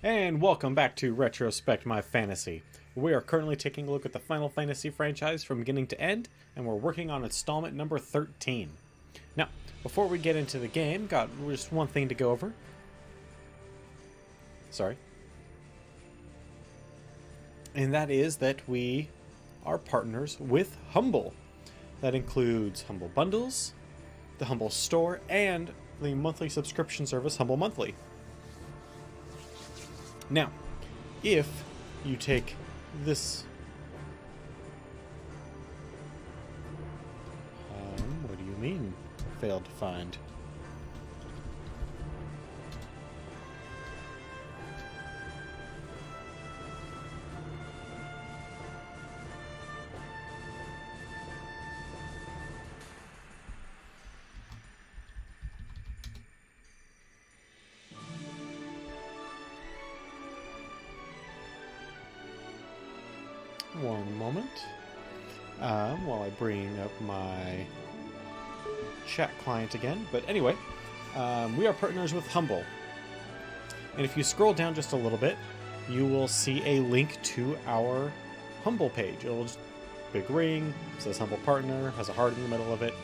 And welcome back to Retrospect My Fantasy. We are currently taking a look at the Final Fantasy franchise from beginning to end, and we're working on installment number 13. Now, before we get into the game, got just one thing to go over. Sorry. And that is that we are partners with Humble. That includes Humble Bundles, the Humble Store, and the monthly subscription service Humble Monthly. Now, if you take this... what do you mean, failed to find? One moment, while I bring up my chat client again. But anyway, we are partners with Humble. And if you scroll down just a little bit, you will see a link to our Humble page. It'll just big ring, says Humble Partner, has a heart in the middle of it.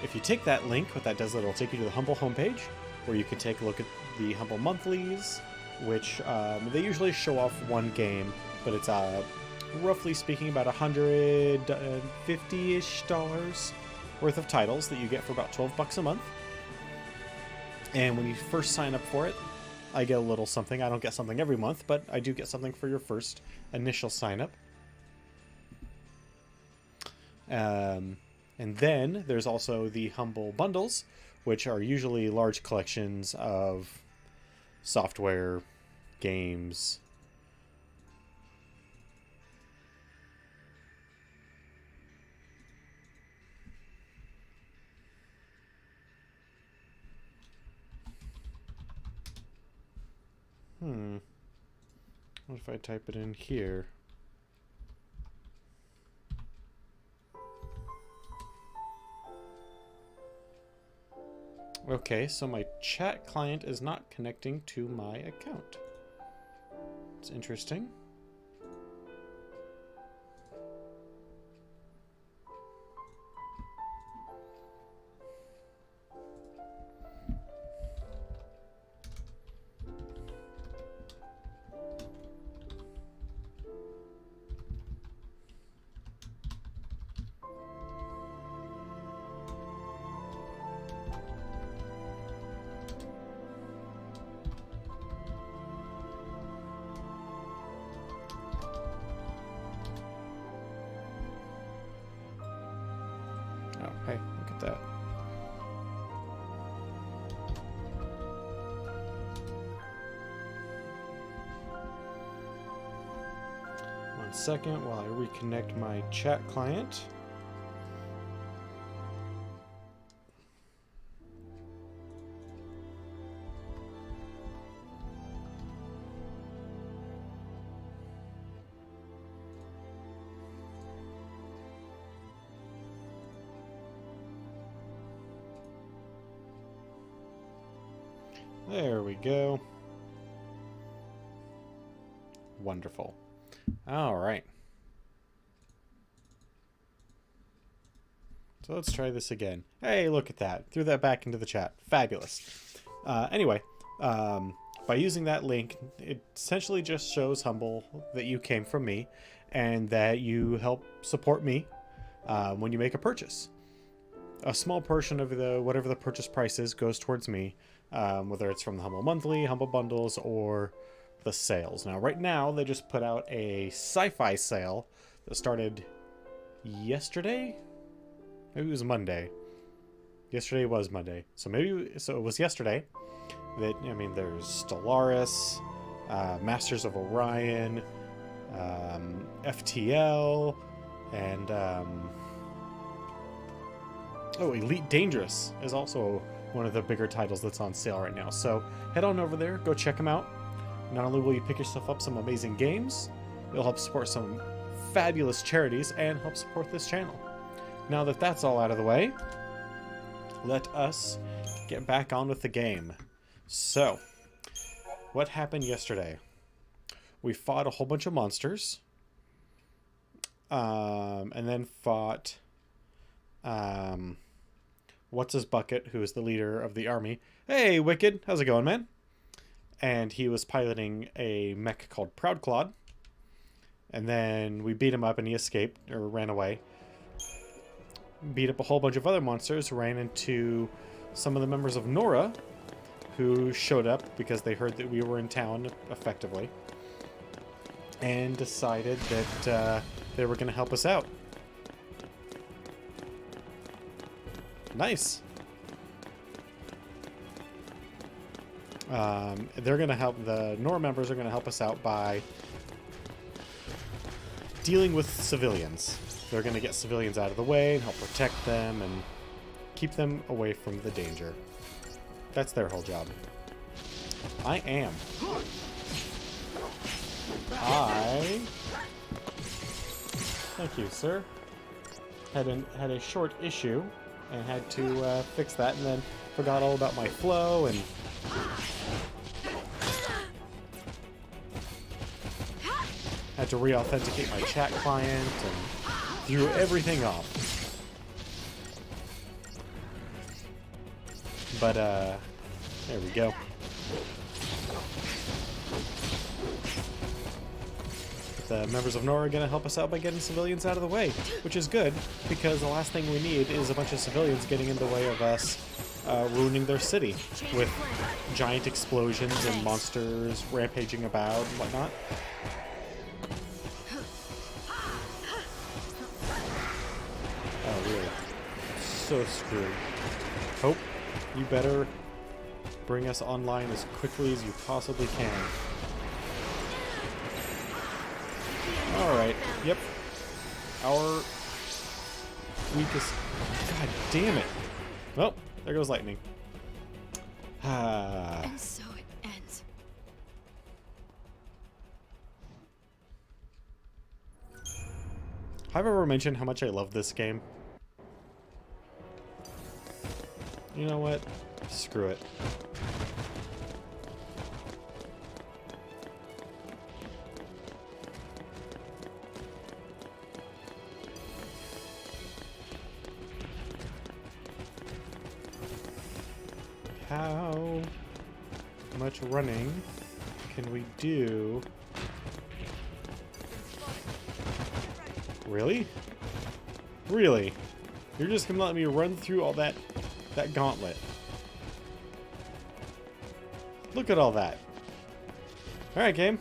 If you take that link, what that does is it'll take you to the Humble homepage, where you can take a look at the Humble Monthlies, which they usually show off one game, but it's roughly speaking about $150-ish worth of titles that you get for about $12 a month. And when you first sign up for it, I get a little something. I don't get something every month, but I do get something for your first initial sign up. And then there's also the Humble Bundles, which are usually large collections of software, games. What if I type it in here? Okay, so my chat client is not connecting to my account. It's interesting. Oh, hey, look at that. One second while I reconnect my chat client. There we go. Wonderful. All right. So let's try this again. Hey, look at that. Threw that back into the chat. Fabulous. Anyway, by using that link, it essentially just shows Humble that you came from me and that you help support me when you make a purchase. A small portion of whatever the purchase price is goes towards me, whether it's from the Humble Monthly, Humble Bundles, or the sales. Now, right now, they just put out a sci-fi sale that started yesterday? Maybe it was Monday. Yesterday was Monday. So it was yesterday. That, I mean, there's Stellaris, Masters of Orion, FTL, and Elite Dangerous is also one of the bigger titles that's on sale right now. So head on over there, go check them out. Not only will you pick yourself up some amazing games, it'll help support some fabulous charities and help support this channel. Now that that's all out of the way, let us get back on with the game. So, what happened yesterday? We fought a whole bunch of monsters. And then fought what's his bucket, who is the leader of the army. Hey, Wicked, how's it going, man? And he was piloting a mech called Proudclod. And then we beat him up and he escaped, or ran away. Beat up a whole bunch of other monsters, ran into some of the members of Nora, who showed up because they heard that we were in town, effectively. And decided that they were going to help us out. Nice. They're going to help, the Nora members are going to help us out by dealing with civilians. They're going to get civilians out of the way and help protect them and keep them away from the danger. That's their whole job. Thank you, sir. Had a short issue and had to fix that, and then forgot all about my flow and had to re-authenticate my chat client and threw everything off. But there we go. The members of Nora are going to help us out by getting civilians out of the way, which is good, because the last thing we need is a bunch of civilians getting in the way of us ruining their city with giant explosions and monsters rampaging about and whatnot. Oh, really? So screwed. Hope, you better bring us online as quickly as you possibly can. Alright, yep. Our weakest... God damn it. Well, there goes lightning. And so it ends. Have I ever mentioned how much I love this game? You know what? Screw it. How much running can we do? Really? Really? You're just gonna let me run through all that gauntlet? Look at all that. Alright, game.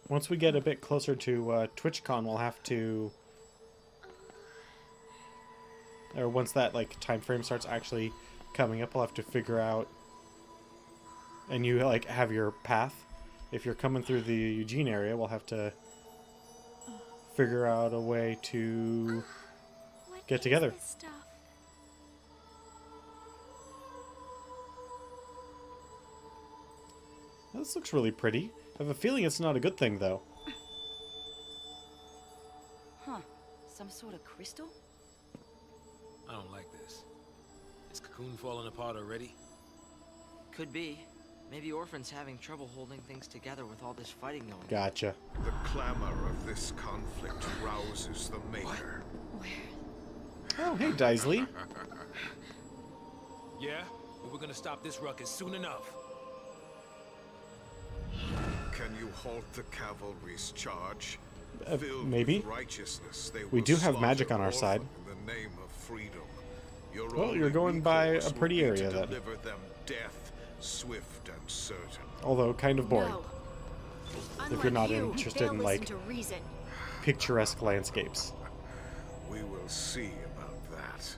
Once we get a bit closer to TwitchCon, we'll have to... Or once that, like, time frame starts actually coming up, we'll have to figure out... And you, like, have your path. If you're coming through the Eugene area, we'll have to figure out a way to get together. This looks really pretty. I have a feeling it's not a good thing, though. Huh. Some sort of crystal? I don't like this. Is Cocoon falling apart already? Could be. Maybe Orphan's having trouble holding things together with all this fighting going on. Gotcha. The clamor of this conflict rouses the Maker. Oh, hey, Daisley. Yeah? But we're gonna stop this ruckus soon enough. Can you halt the cavalry's charge? Maybe. Righteousness, We do have magic on our side. In the name of freedom. Well, you're going by a pretty area then. Deliver them death, swift and certain. Although kind of boring. No. If you're not Unlike you, interested they'll in, listen like, to reason. picturesque landscapes. We will see about that.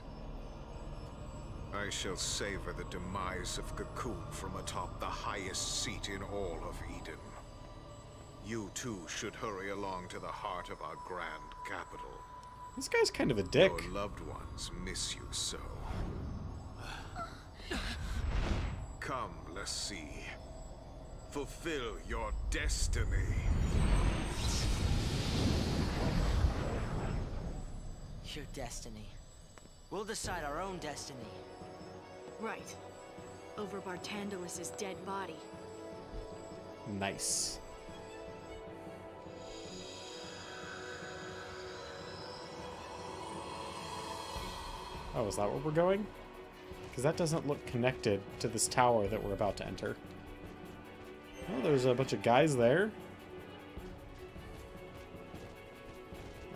I shall savor the demise of Cocoon from atop the highest seat in all of Eden. You too should hurry along to the heart of our grand capital. This guy's kind of a dick. Your loved ones miss you so. Come, Lassie. Fulfill your destiny. Your destiny. We'll decide our own destiny. Right. Over Bartandalus's dead body. Nice. Oh, is that where we're going? Because that doesn't look connected to this tower that we're about to enter. Oh, there's a bunch of guys there.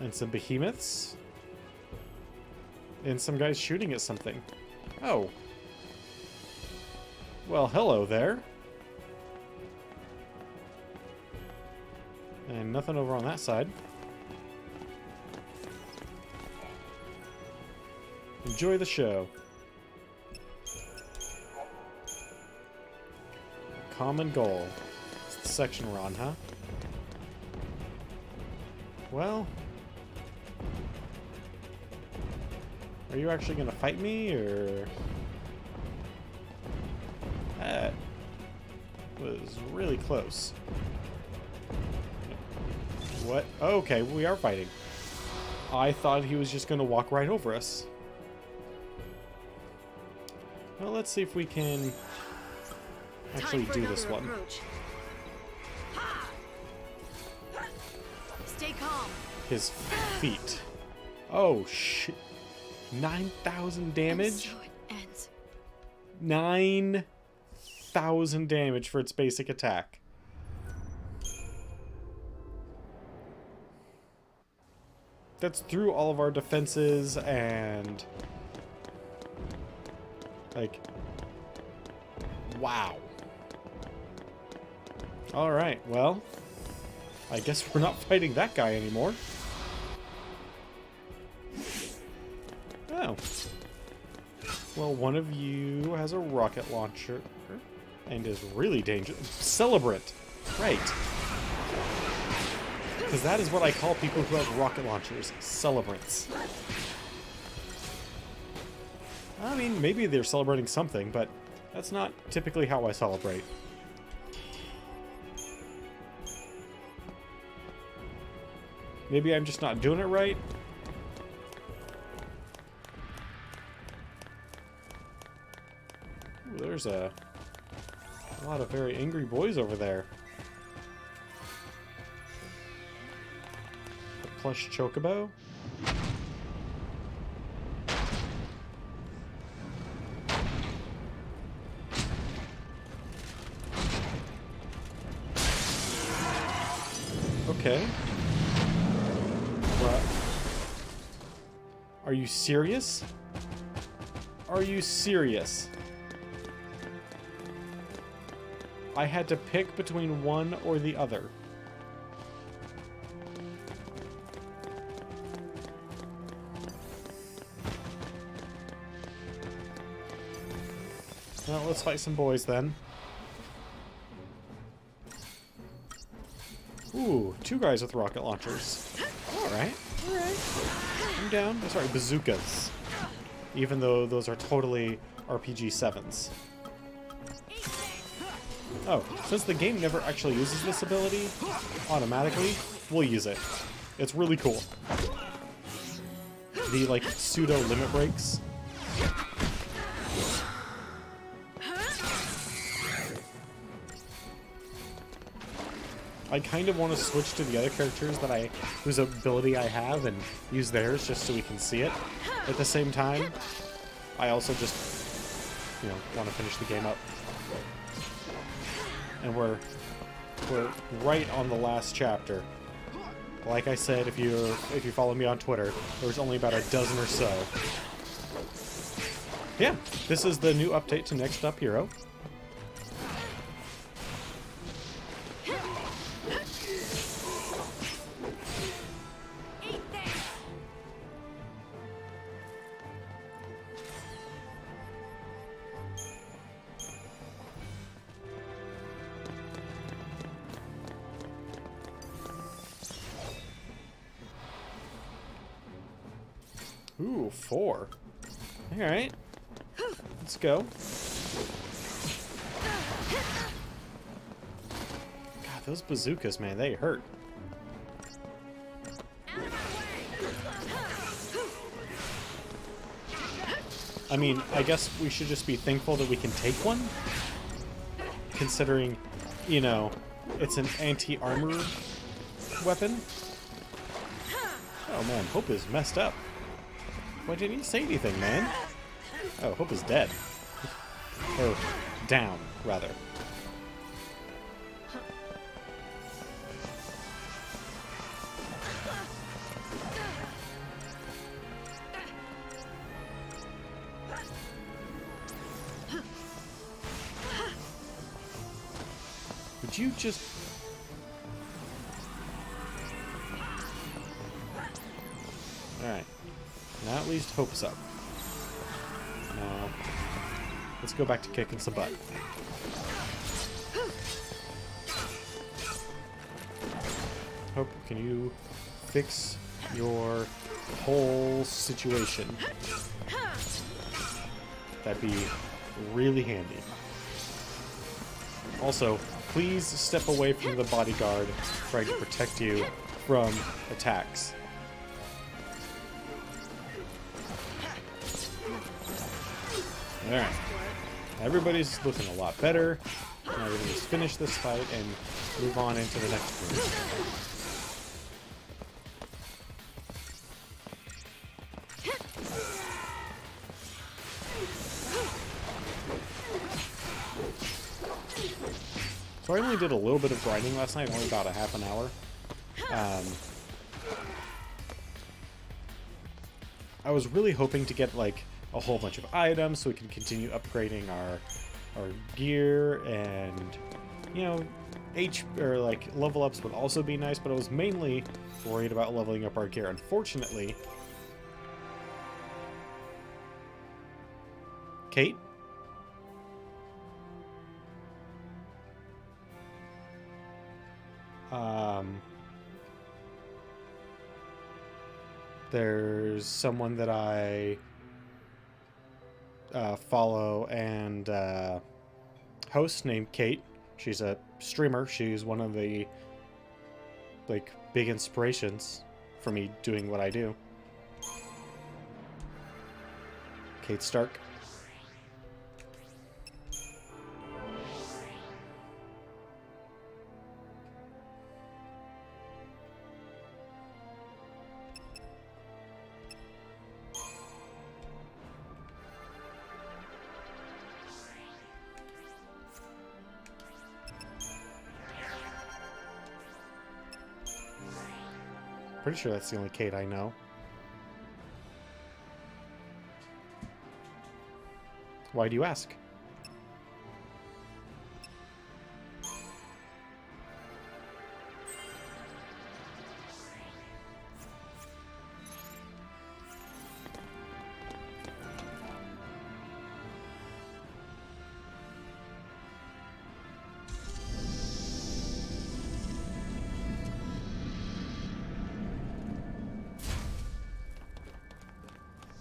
And some behemoths. And some guys shooting at something. Oh. Well, hello there. And nothing over on that side. Enjoy the show. Common goal. It's the section we're on, huh? Well... Are you actually gonna fight me, or... That was really close. What? Oh, okay, we are fighting. I thought he was just gonna walk right over us. Well, let's see if we can actually do this one. Stay calm. His feet. Oh, shit. 9,000 damage? And so it ends. 9,000 damage for its basic attack. That's through all of our defenses and... Like... Wow. Alright, well... I guess we're not fighting that guy anymore. Oh. Well, one of you has a rocket launcher and is really dangerous. Celebrant! Right. Because that is what I call people who have rocket launchers. Celebrants. I mean, maybe they're celebrating something, but that's not typically how I celebrate. Maybe I'm just not doing it right. Ooh, there's a lot of very angry boys over there. A plush chocobo. Okay. What? Are you serious? Are you serious? I had to pick between one or the other. Well, let's fight some boys then. Ooh, two guys with rocket launchers. Alright, alright. I'm down. Oh, sorry, bazookas. Even though those are totally RPG 7s. Oh, since the game never actually uses this ability automatically, we'll use it. It's really cool. The, like, pseudo limit breaks. I kind of want to switch to the other characters that whose ability I have and use theirs just so we can see it. At the same time, I also just, you know, want to finish the game up. And we're right on the last chapter. Like I said, if you follow me on Twitter, there's only about a dozen or so. Yeah, this is the new update to Next Up Hero. Ooh, 4. Alright. Let's go. God, those bazookas, man, they hurt. I mean, I guess we should just be thankful that we can take one. Considering, you know, it's an anti-armor weapon. Oh man, Hope is messed up. Why didn't you say anything, man? Oh, Hope is dead. Or down, rather. Would you just... Alright. Now at least Hope's up. Now, let's go back to kicking some butt. Hope, can you fix your whole situation? That'd be really handy. Also, please step away from the bodyguard trying to protect you from attacks. Alright. Everybody's looking a lot better. Now we're going to just finish this fight and move on into the next room. So I only did a little bit of grinding last night, only about a half an hour. I was really hoping to get like a whole bunch of items so we can continue upgrading our gear, and you know, or like level ups would also be nice, but I was mainly worried about leveling up our gear. Unfortunately, Kate? There's someone that I follow and host named Kate. She's a streamer. She's one of the like big inspirations for me doing what I do. Kate Stark. Pretty sure that's the only Kate I know. Why do you ask?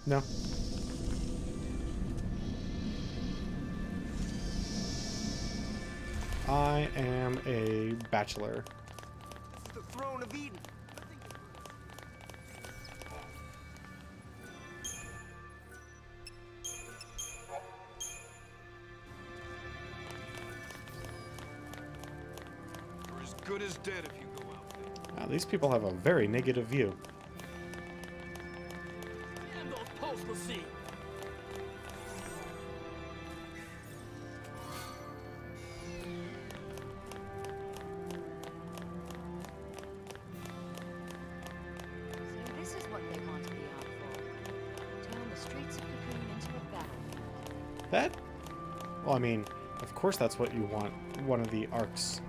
No. I am a bachelor. The throne of Eden. You're as good as dead if you go out there. Wow, these people have a very negative view. And those posts will see. So this is what they want to be out for. Turn the streets of Cocoon into a battlefield. That? Well, I mean, of course that's what you want one of the arcs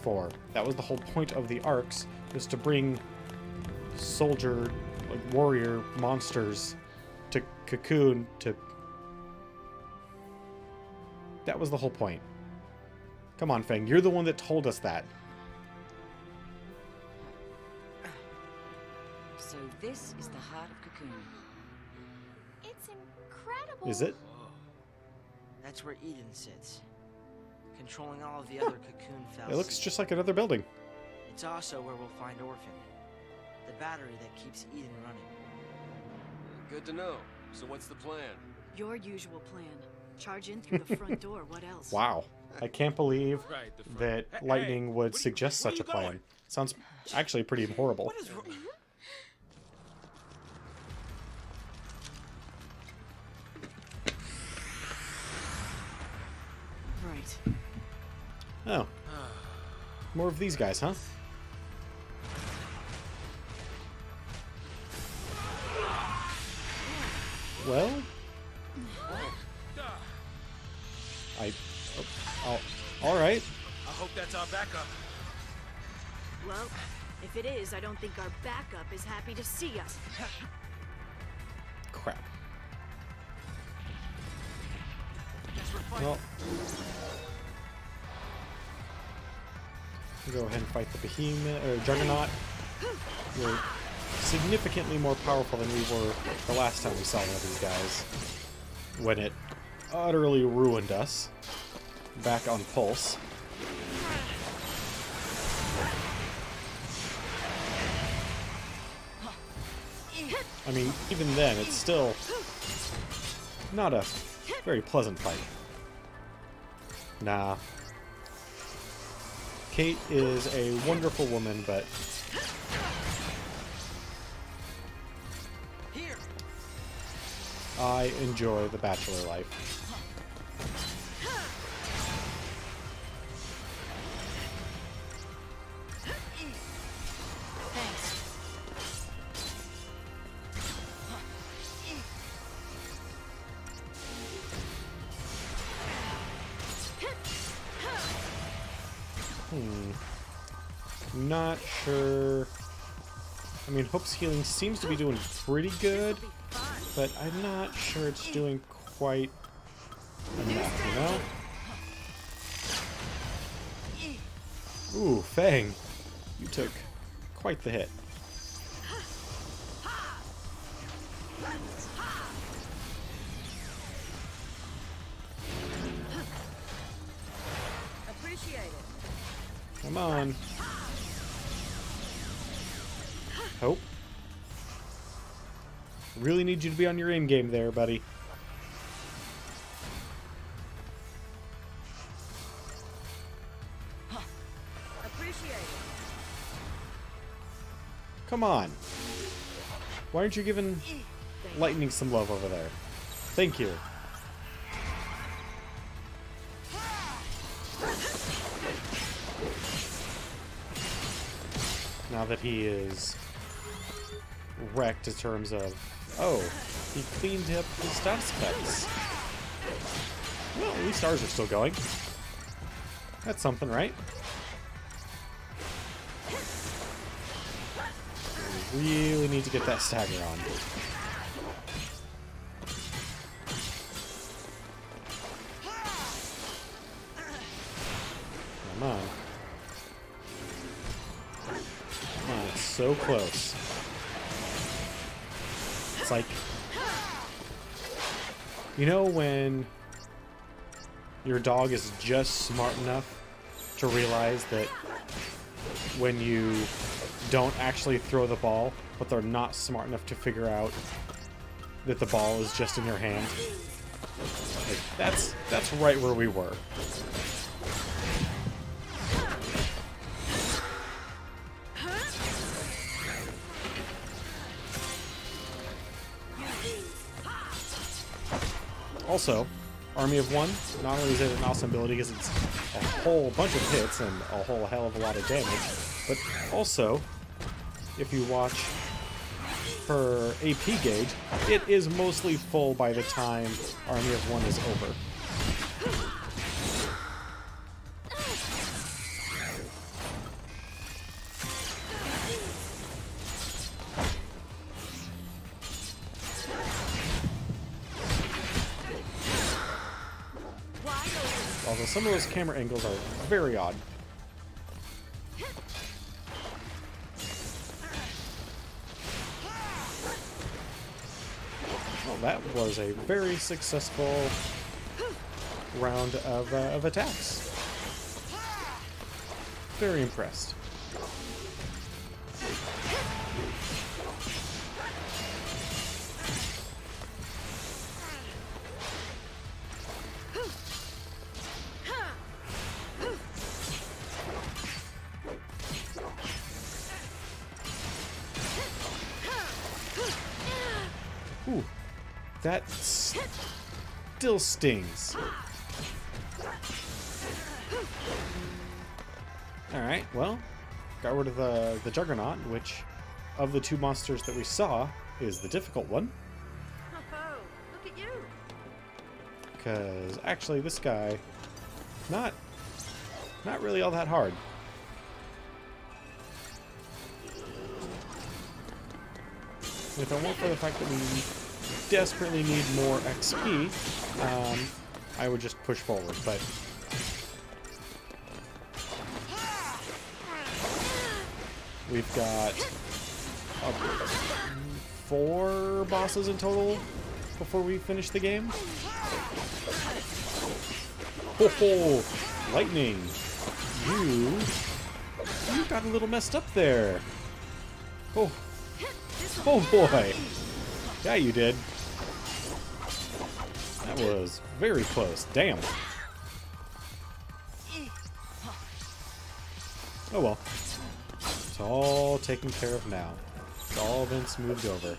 for. That was the whole point of the arcs, was to bring soldier, like warrior monsters to Cocoon to... That was the whole point. Come on, Fang, you're the one that told us that. So this is the heart of Cocoon. It's incredible. Is it? That's where Eden sits. controlling all of the other cocoon fells. It looks just like another building. It's also where we'll find Orphan. The battery that keeps Eden running. Good to know. So what's the plan? Your usual plan. Charge in through the front door. What else? Wow. I can't believe Right, the front. that Hey, Lightning hey, would where suggest you such a plan. going? Sounds actually pretty horrible. What is wrong? Right. Oh. More of these guys, huh? Well, all right. I hope that's our backup. Well, if it is, I don't think our backup is happy to see us. Crap. Well, we'll go ahead and fight the behemoth or Juggernaut. We're significantly more powerful than we were the last time we saw one of these guys, when it utterly ruined us back on Pulse. I mean, even then, it's still not a very pleasant fight. Nah. Kate is a wonderful woman, but Here. I enjoy the bachelor life. Thanks. Not sure. I mean, Hope's healing seems to be doing pretty good, but I'm not sure it's doing quite enough, you know? Ooh, Fang. You took quite the hit. Appreciate it. Come on. Hope. Really need you to be on your aim game there, buddy. Appreciate it. Come on. Why aren't you giving Lightning some love over there? Thank you. Now that he is wrecked in terms of... Oh, he cleaned up his status effects. Well, at least ours are still going. That's something, right? We really need to get that stagger on. Come on. Come on, it's so close. It's like... You know when your dog is just smart enough to realize that when you don't actually throw the ball, but they're not smart enough to figure out that the ball is just in your hand? Like, that's right where we were. Also, Army of One, not only is it an awesome ability because it's a whole bunch of hits and a whole hell of a lot of damage, but also, if you watch her AP gauge, it is mostly full by the time Army of One is over. Although some of those camera angles are very odd. Well, that was a very successful round of attacks. very impressed. Ooh, that still stings. Alright, well, got rid of the Juggernaut, which, of the two monsters that we saw, is the difficult one. Oh, look at you. Because, actually, this guy, not really all that hard. If it weren't for the fact that we desperately need more XP, I would just push forward, but... We've got 4 bosses in total before we finish the game. Ho ho! Lightning! You got a little messed up there. Oh. Oh boy! Yeah, you did. That was very close. Damn. Oh well. It's all taken care of now. It's all been smoothed over.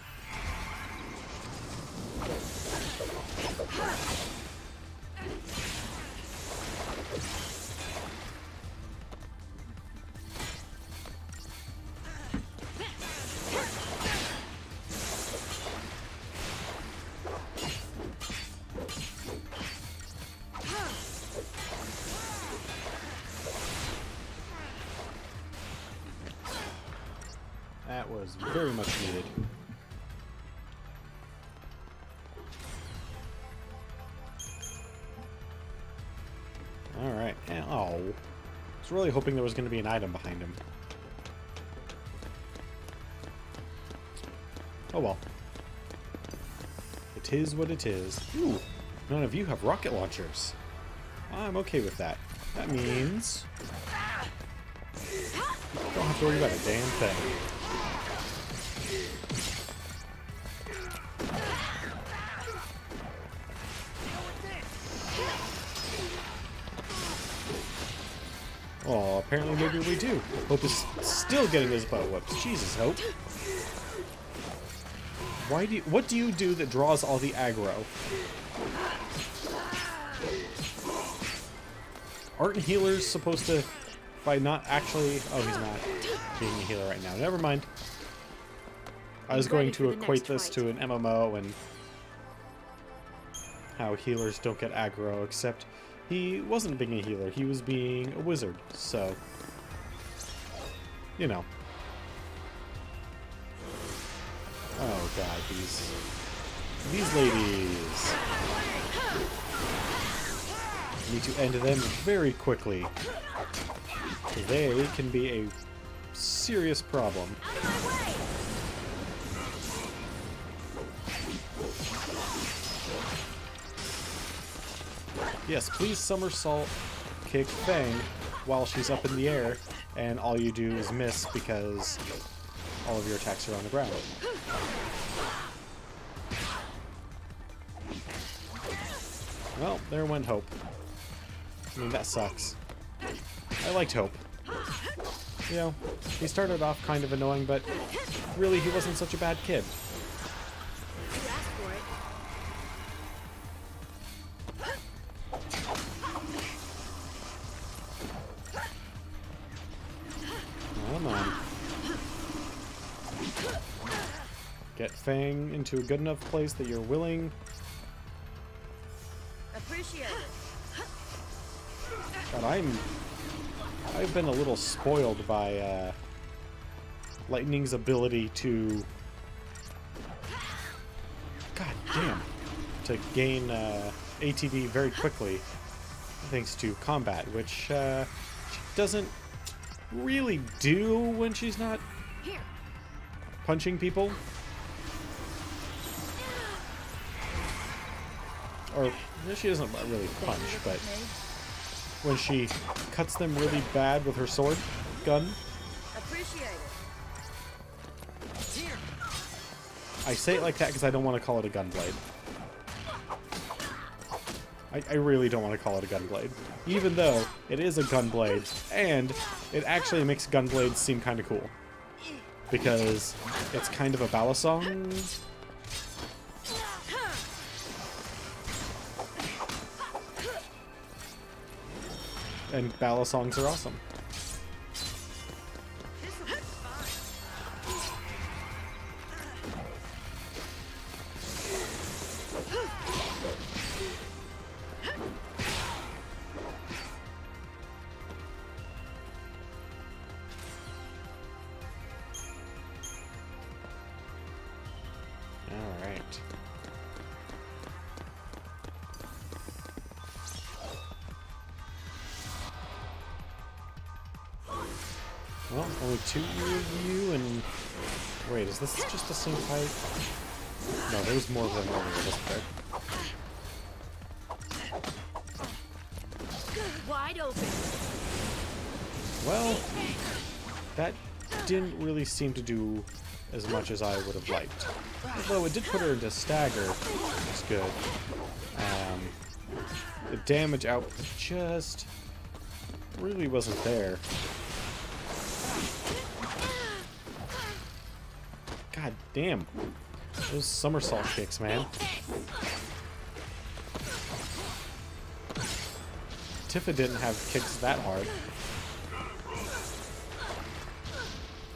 That was very much needed. Alright, and oh. I was really hoping there was going to be an item behind him. Oh well. It is what it is. Ooh, none of you have rocket launchers. I'm okay with that. That means... don't have to worry about a damn thing. Oh, apparently maybe we do. Hope is still getting his butt whooped. Jesus, Hope. What do you do that draws all the aggro? Aren't healers supposed to, by not actually... Oh, he's not being a healer right now. Never mind. I was going to equate this to an MMO and how healers don't get aggro, except he wasn't being a healer. He was being a wizard, so... you know. Oh god, these ladies. Need to end them very quickly. They can be a serious problem. Yes, please somersault kick Fang while she's up in the air, and all you do is miss because all of your attacks are on the ground. Well, there went Hope. I mean, that sucks. I liked Hope. You know, he started off kind of annoying, but really he wasn't such a bad kid. You asked for it. Come on. Get Fang into a good enough place that you're willing. Appreciate it. God, I've been a little spoiled by Lightning's ability to... God damn. To gain ATB very quickly thanks to combat, which she doesn't really do when she's not punching people. Or she doesn't really punch, but when she cuts them really bad with her sword gun. Appreciate it. I say it like that because I don't want to call it a gunblade. I really don't want to call it a gunblade. Even though it is a gunblade, and it actually makes gunblades seem kind of cool. Because it's kind of a balisong. And balisongs are awesome. Alright. Well, only 2 of you, and... Wait, is this just the same fight? No, there was more of them earlier, wasn't there? Wide open. Well, that didn't really seem to do as much as I would have liked. Although it did put her into stagger, which is good. The damage output just really wasn't there. God damn. Those somersault kicks, man. Tifa didn't have kicks that hard.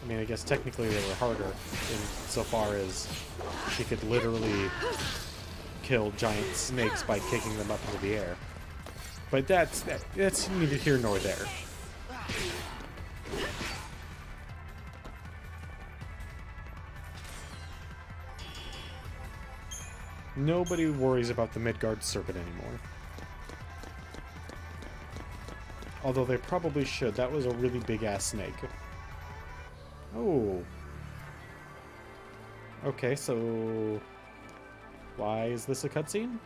I mean, I guess technically they were harder insofar as she could literally kill giant snakes by kicking them up into the air. But that's neither here nor there. Nobody worries about the Midgard Serpent anymore. Although they probably should. That was a really big-ass snake. Oh. Okay, so... Why is this a cutscene?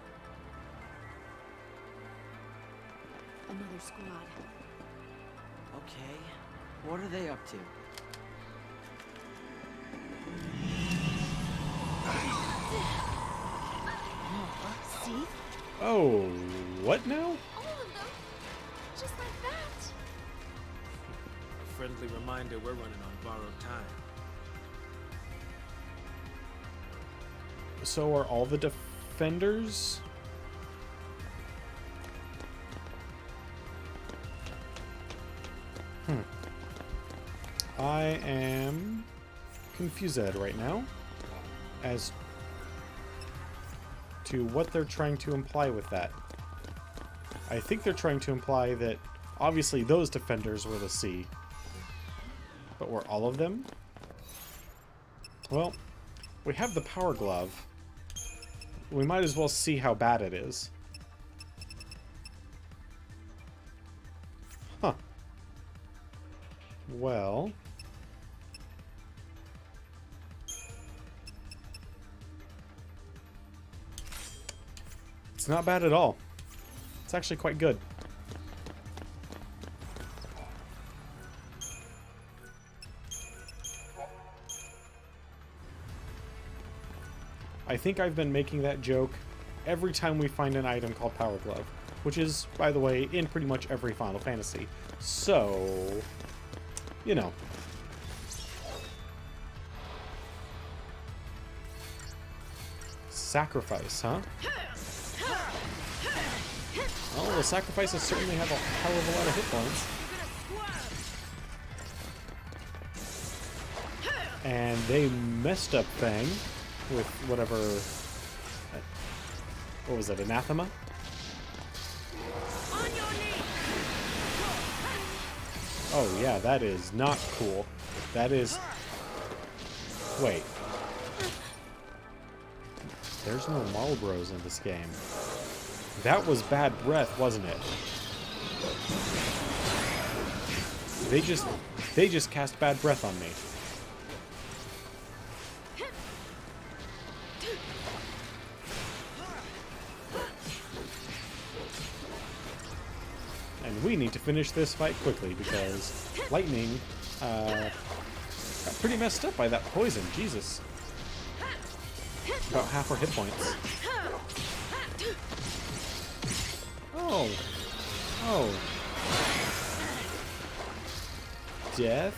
Another squad. Okay, what are they up to? See? Oh, what now? All of them. Just like that. A friendly reminder we're running on borrowed time. So are all the defenders? I am confused right now as to what they're trying to imply with that. I think they're trying to imply that obviously those defenders were the sea. But were all of them? Well, we have the power glove. We might as well see how bad it is. Huh. Well... It's not bad at all. It's actually quite good. I think I've been making that joke every time we find an item called Power Glove, which is, by the way, in pretty much every Final Fantasy. So, you know. Sacrifice, huh? Well, the sacrifices certainly have a hell of a lot of hit points. And they messed up Fang with whatever... What was it, Anathema? Oh yeah, that is not cool. That is... Wait. There's no Marlboros in this game. That was bad breath, wasn't it? They just cast bad breath on me. And we need to finish this fight quickly because Lightning got pretty messed up by that poison. Jesus. About half our hit points. Oh. Oh. Death?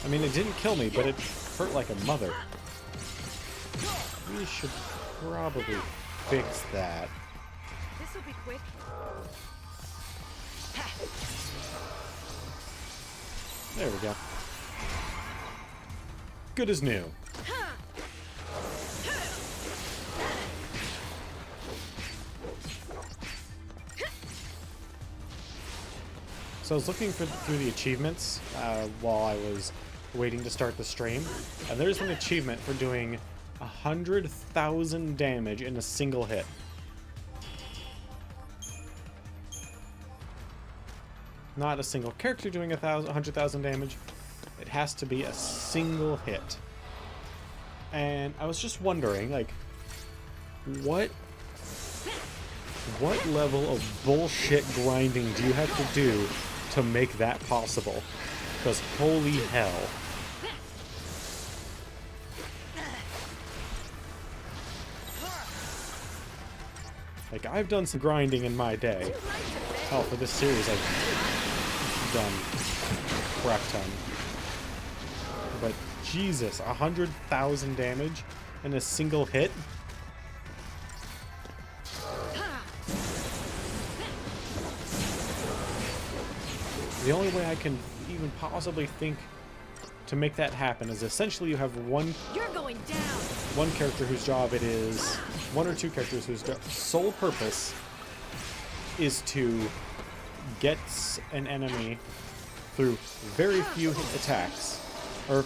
I mean, it didn't kill me, but it hurt like a mother. We should probably fix that. This'll be quick. There we go. Good as new. So I was looking through the achievements while I was waiting to start the stream, and there's an achievement for doing 100,000 damage in a single hit. Not a single character doing 100,000 damage. It has to be a single hit. And I was just wondering, like, what level of bullshit grinding do you have to do to make that possible? Because holy hell. Like, I've done some grinding in my day. Hell, for this series I've done a crap ton. But Jesus, 100,000 damage in a single hit? The only way I can even possibly think to make that happen is essentially you have one character whose job it is, one or two characters whose sole purpose is to get an enemy through very few attacks, or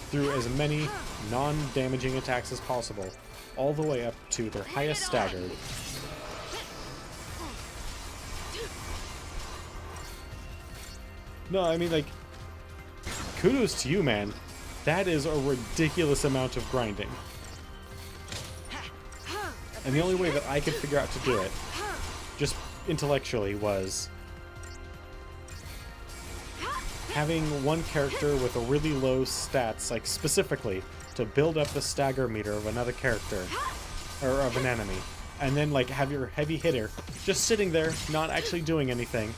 through as many non-damaging attacks as possible, all the way up to their highest staggered. No, I mean, like, kudos to you, man. That is a ridiculous amount of grinding. And the only way that I could figure out to do it, just intellectually, was having one character with a really low stats, like specifically to build up the stagger meter of another character, or of an enemy, and then like have your heavy hitter just sitting there, not actually doing anything,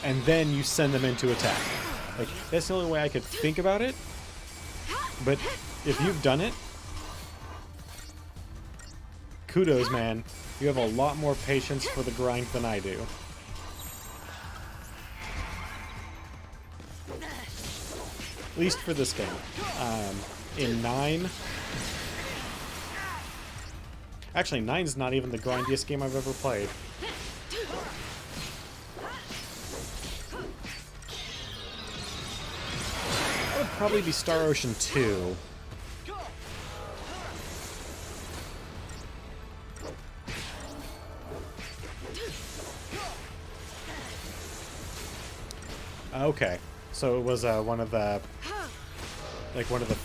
and then you send them into attack. Like, that's the only way I could think about it, but if you've done it, kudos, man. You have a lot more patience for the grind than I do. At least for this game. In 9... Actually, 9's not even the grindiest game I've ever played. That would probably be Star Ocean 2. Okay, so it was one of the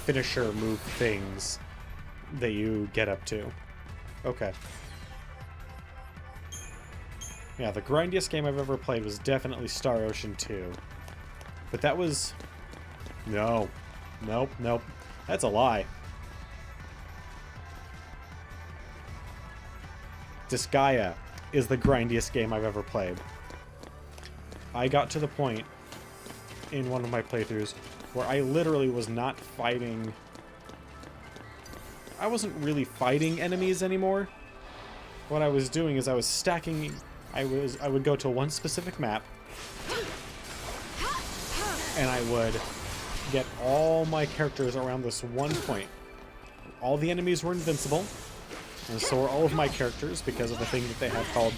finisher move things that you get up to. Okay. Yeah, the grindiest game I've ever played was definitely Star Ocean 2. But that was... No. Nope, nope. That's a lie. Disgaea is the grindiest game I've ever played. I got to the point in one of my playthroughs where I literally was not fighting... I wasn't really fighting enemies anymore. What I was doing is I was stacking... I would go to one specific map, and I would get all my characters around this one point. All the enemies were invincible, and so were all of my characters because of a thing that they have called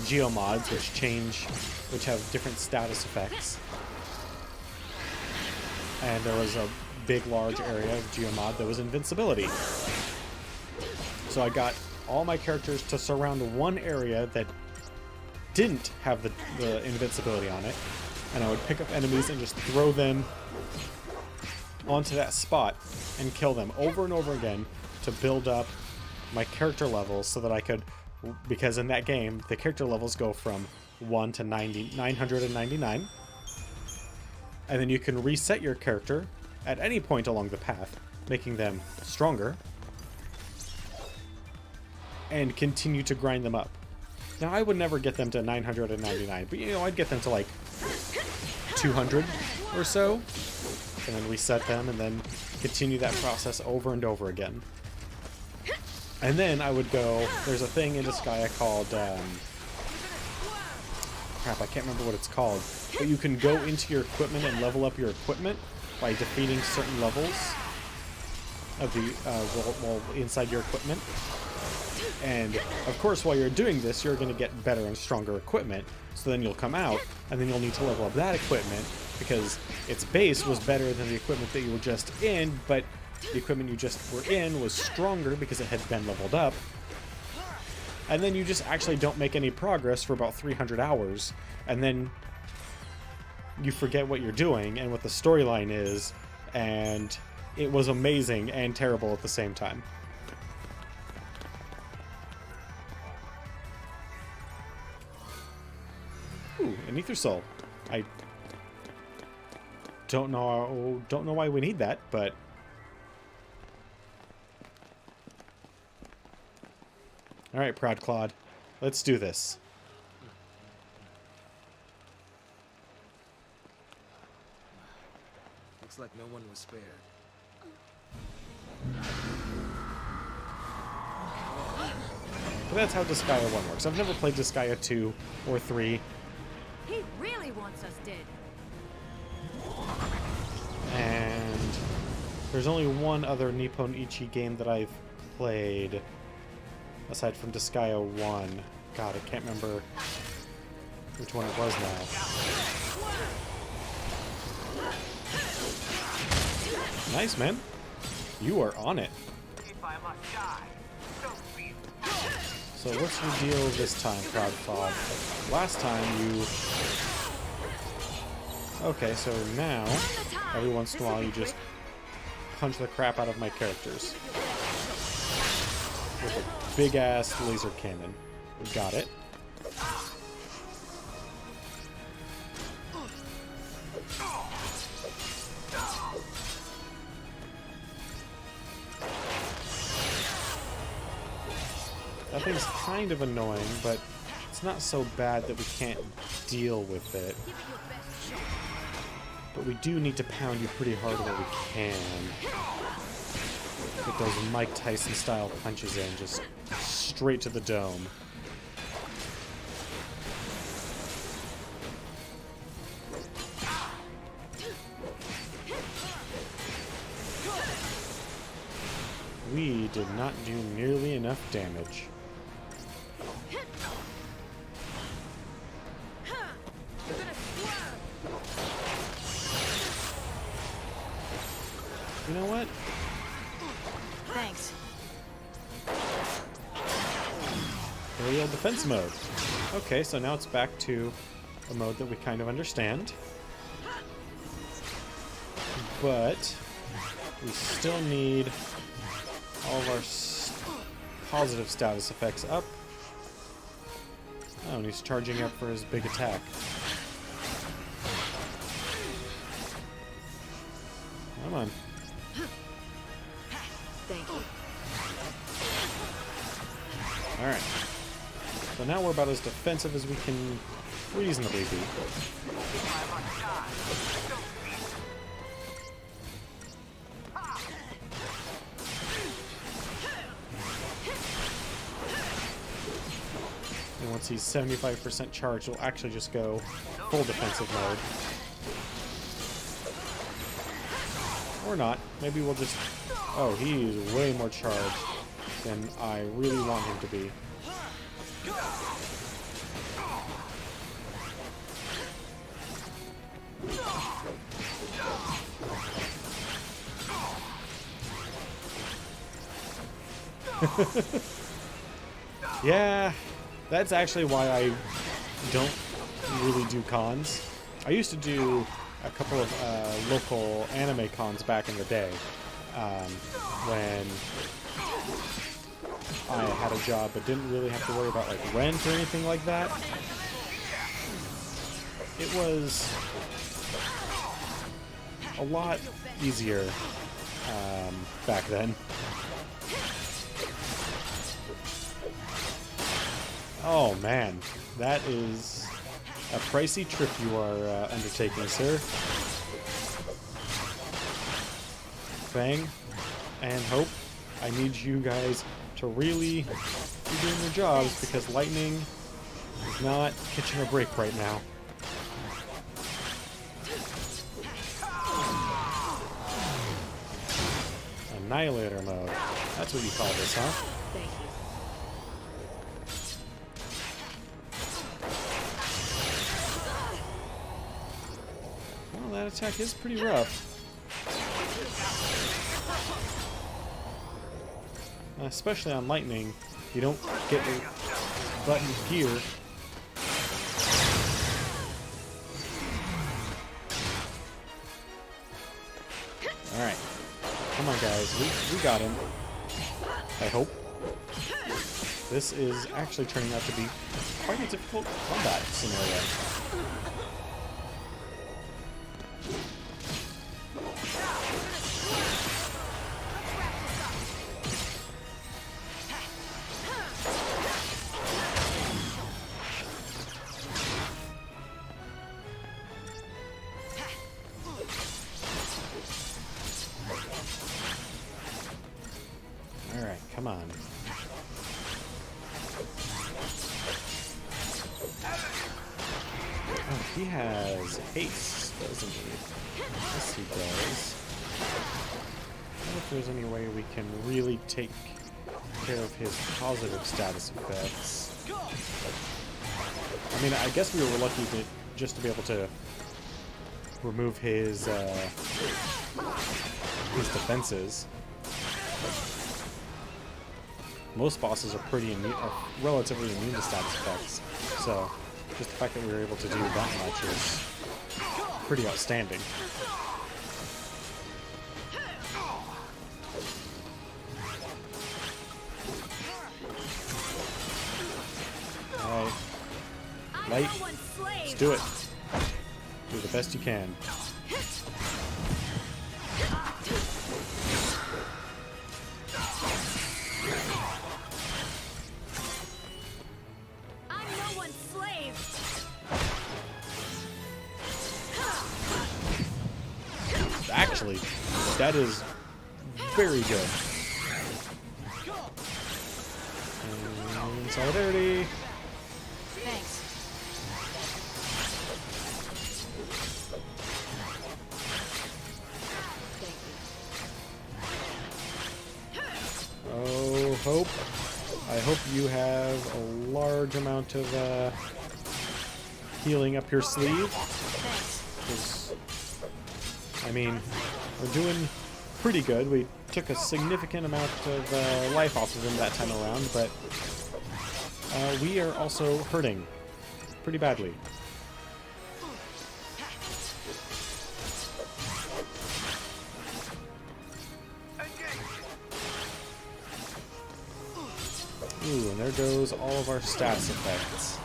geomods, which have different status effects. And there was a big, large area of geomod that was invincibility. So I got all my characters to surround one area that didn't have the invincibility on it, and I would pick up enemies and just throw them onto that spot and kill them over and over again to build up my character levels so that I could, because in that game the character levels go from 1 to 999. And then you can reset your character at any point along the path, making them stronger, and continue to grind them up. Now, I would never get them to 999, but, you know, I'd get them to, like, 200 or so, and then reset them, and then continue that process over and over again. And then I would go, there's a thing in Disgaea called, crap, I can't remember what it's called, but you can go into your equipment and level up your equipment by defeating certain levels of the, well, inside your equipment. And, of course, while you're doing this, you're going to get better and stronger equipment. So then you'll come out, and then you'll need to level up that equipment, because its base was better than the equipment that you were just in, but the equipment you just were in was stronger because it had been leveled up. And then you just actually don't make any progress for about 300 hours, and then you forget what you're doing and what the storyline is, and it was amazing and terrible at the same time. Ooh, an ether soul. I don't know why we need that, but all right, Proud Claude, let's do this. Looks like no one was spared. But that's how Disgaea 1 works. I've never played Disgaea 2 or 3. He really wants us dead. And there's only one other Nippon Ichi game that I've played aside from Disgaea 1. God, I can't remember which one it was now. Nice, man. You are on it. So what's your deal this time, Proud Claude? Last time you... Okay, so now, every once in a while you just punch the crap out of my characters. With a big-ass laser cannon. We got it. That thing's kind of annoying, but it's not so bad that we can't deal with it. But we do need to pound you pretty hard where we can. Get those Mike Tyson style punches in, just straight to the dome. We did not do nearly enough damage. You know what? Thanks. Aerial defense mode. Okay, so now it's back to a mode that we kind of understand. But we still need all of our positive status effects up. Oh, and he's charging up for his big attack. Come on. Thank you. Alright. So now we're about as defensive as we can reasonably be. And once he's 75% charged, we'll actually just go full defensive mode. Or not. Maybe we'll just... Oh, he's way more charged than I really want him to be. Yeah, that's actually why I don't really do cons. I used to do a couple of local anime cons back in the day, when I had a job but didn't really have to worry about like rent or anything like that. it was a lot easier back then. Oh man, that is a pricey trip you are undertaking, sir. Fang and Hope, I need you guys to really be doing your jobs because lightning is not catching a break right now. Annihilator mode. That's what you call this, huh? Thank you. Well, that attack is pretty rough. Especially on lightning, you don't get your butt in gear. Alright. Come on, guys. We got him. I hope. This is actually turning out to be quite a difficult combat scenario. Alright, come on. Oh, he has haste, doesn't he? Yes, he does. I wonder if there's any way we can really take care of his positive status effects. I mean, I guess we were lucky to just to be able to remove his defenses. Most bosses are relatively immune to status effects, so just the fact that we were able to do that much is pretty outstanding. Alright. Light, let's do it. Do the best you can. Actually, that is very good. And solidarity. Thanks. Oh, Hope. I hope you have a large amount of healing up your sleeve. Thanks. 'Cause, I mean, we're doing pretty good. We took a significant amount of life off of him that time around, but we are also hurting pretty badly. Ooh, and there goes all of our stats effects.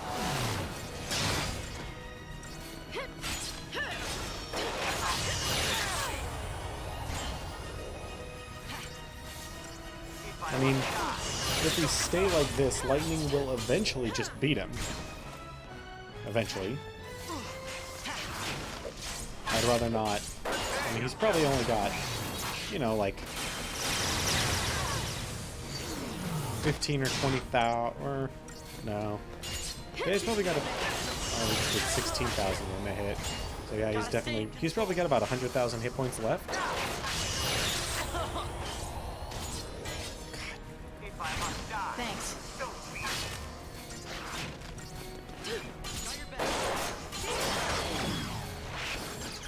I mean, if we stay like this, lightning will eventually just beat him. Eventually. I'd rather not. I mean, he's probably only got, you know, like 15 or 20,000, or no. Yeah, he's probably got a, oh, we just did 16,000 when they hit. So yeah, he's probably got about 100,000 hit points left. Thanks.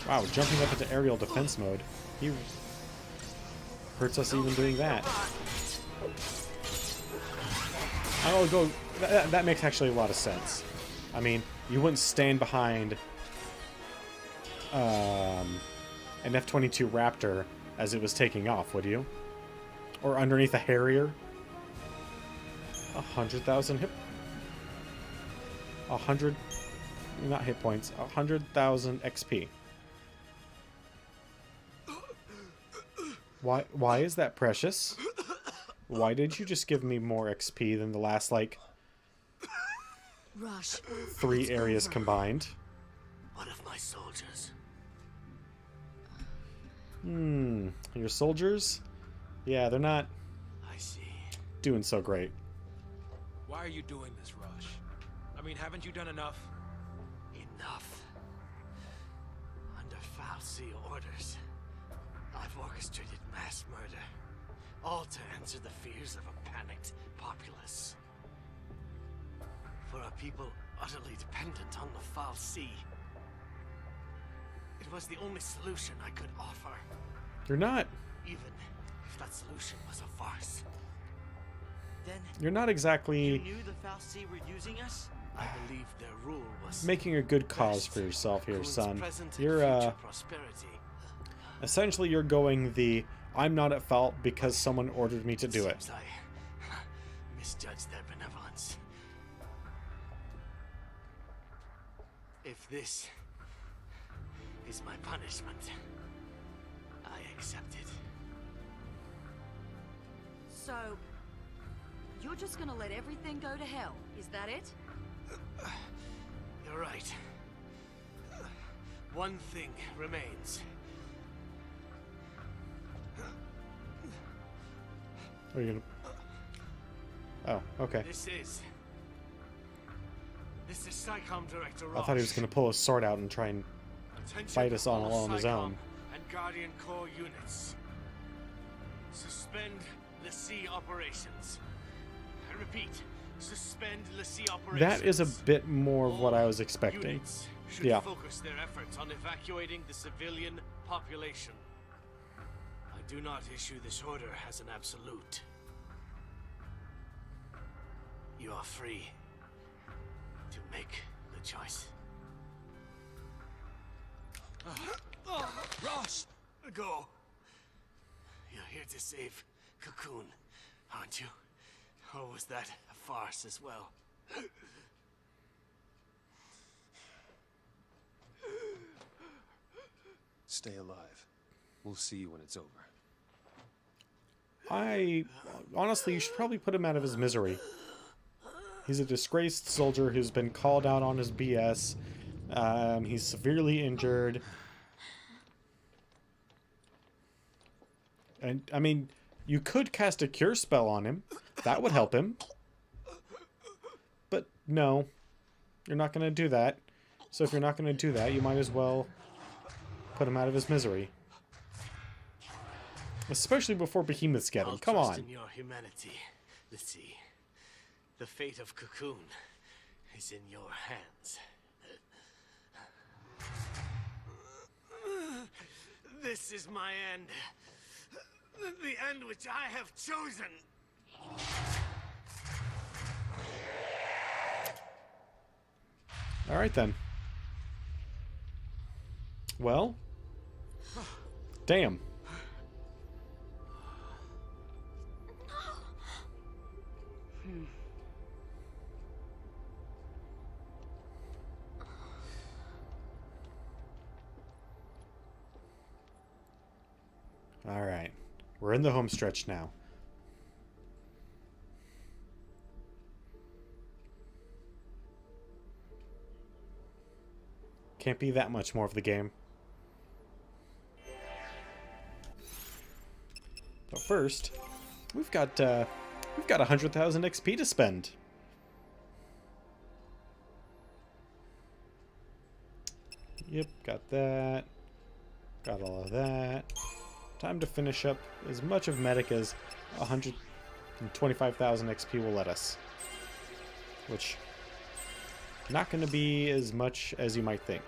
Wow, jumping up into aerial defense mode. He hurts us even doing that. I'll go. That makes actually a lot of sense. I mean, you wouldn't stand behind an F-22 Raptor as it was taking off, would you? Or underneath a Harrier? 100,000 hit. 100. not hit points, 100,000 XP. Why is that precious? Why did you just give me more XP than the last, like, Rush. 3 areas combined? One of my soldiers. Your soldiers? Yeah, they're not I see. doing so great. Why are you doing this, Rush? I mean, haven't you done enough? Enough. Under Foul Sea orders, I've orchestrated mass murder, all to answer the fears of a panicked populace. For a people utterly dependent on the Foul Sea, it was the only solution I could offer, You're not. even if that solution was a farce. Then You're not you exactly knew the Foul Sea were using us? I believed their rule was making a good cause for yourself here, son. You're prosperity. essentially you're going the I'm not at fault because someone ordered me to do it. Seems I misjudged their benevolence. If this is my punishment, I accept it. So, you're just gonna let everything go to hell, is that it? You're right. One thing remains. Are you gonna? Oh, okay. This is SciComm Director I thought he was gonna pull his sword out and try and fight us all on his own. And Guardian Corps units. Suspend the sea operations. I repeat, suspend the sea operations. That is a bit more of what I was expecting. Units should Yeah. focus their efforts on evacuating the civilian population. I do not issue this order as an absolute. You are free to make the choice. Ross! Go! You're here to save Cocoon, aren't you? Or was that a farce as well? Stay alive. We'll see you when it's over. Honestly, you should probably put him out of his misery. He's a disgraced soldier who's been called out on his BS. He's severely injured. And, I mean, you could cast a cure spell on him. That would help him. But, no. You're not going to do that. So if you're not going to do that, you might as well put him out of his misery. Especially before behemoths get him. Come I'll trust on. in your humanity. Let's see. The fate of Cocoon is in your hands. This is my end. The end which I have chosen. Alright then. Well. Damn. Alright. We're in the home stretch now. Can't be that much more of the game. But first, we've got 100,000 XP to spend. Yep, got that. Got all of that. Time to finish up as much of Medic as 125,000 XP will let us. Which, not going to be as much as you might think.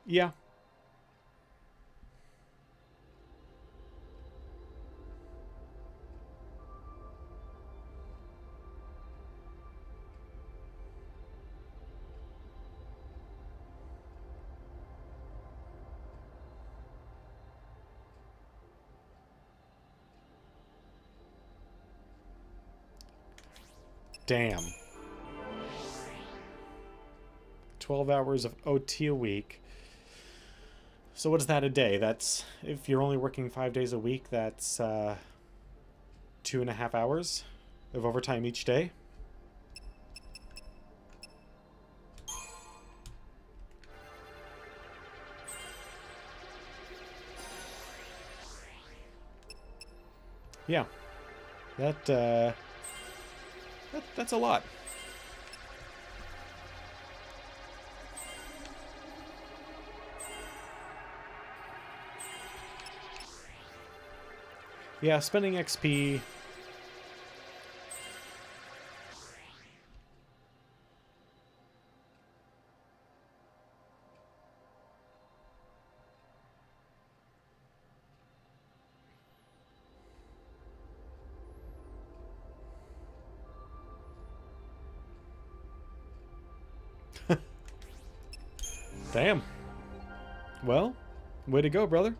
Yeah. Damn. 12 hours of OT a week. So what is that a day? That's, if you're only working 5 days a week, that's 2.5 hours of overtime each day. Yeah. That's a lot. Yeah, spending XP. Damn. Well, way to go, brother.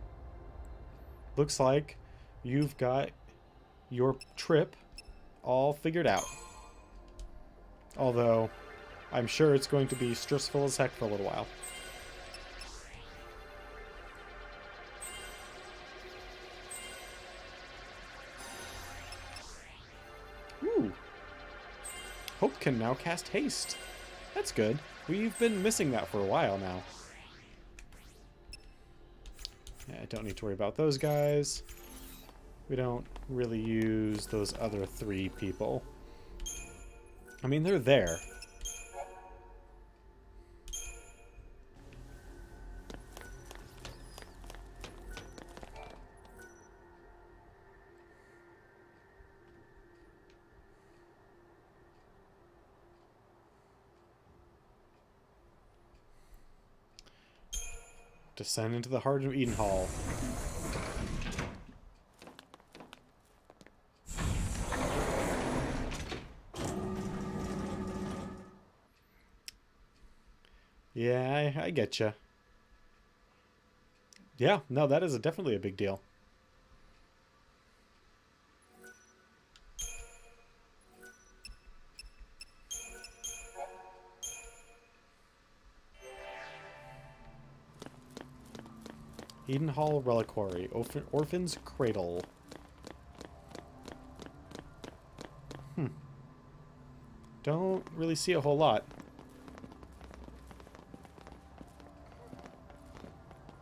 Looks like you've got your trip all figured out. Although, I'm sure it's going to be stressful as heck for a little while. Ooh. Hope can now cast haste. That's good. We've been missing that for a while now. Yeah, I don't need to worry about those guys. We don't really use those other 3 people. I mean, they're there. Descend into the heart of Edenhall. Yeah, I get you. Yeah, no, that is definitely a big deal. Edenhall Reliquary, Orphan's Cradle. Don't really see a whole lot.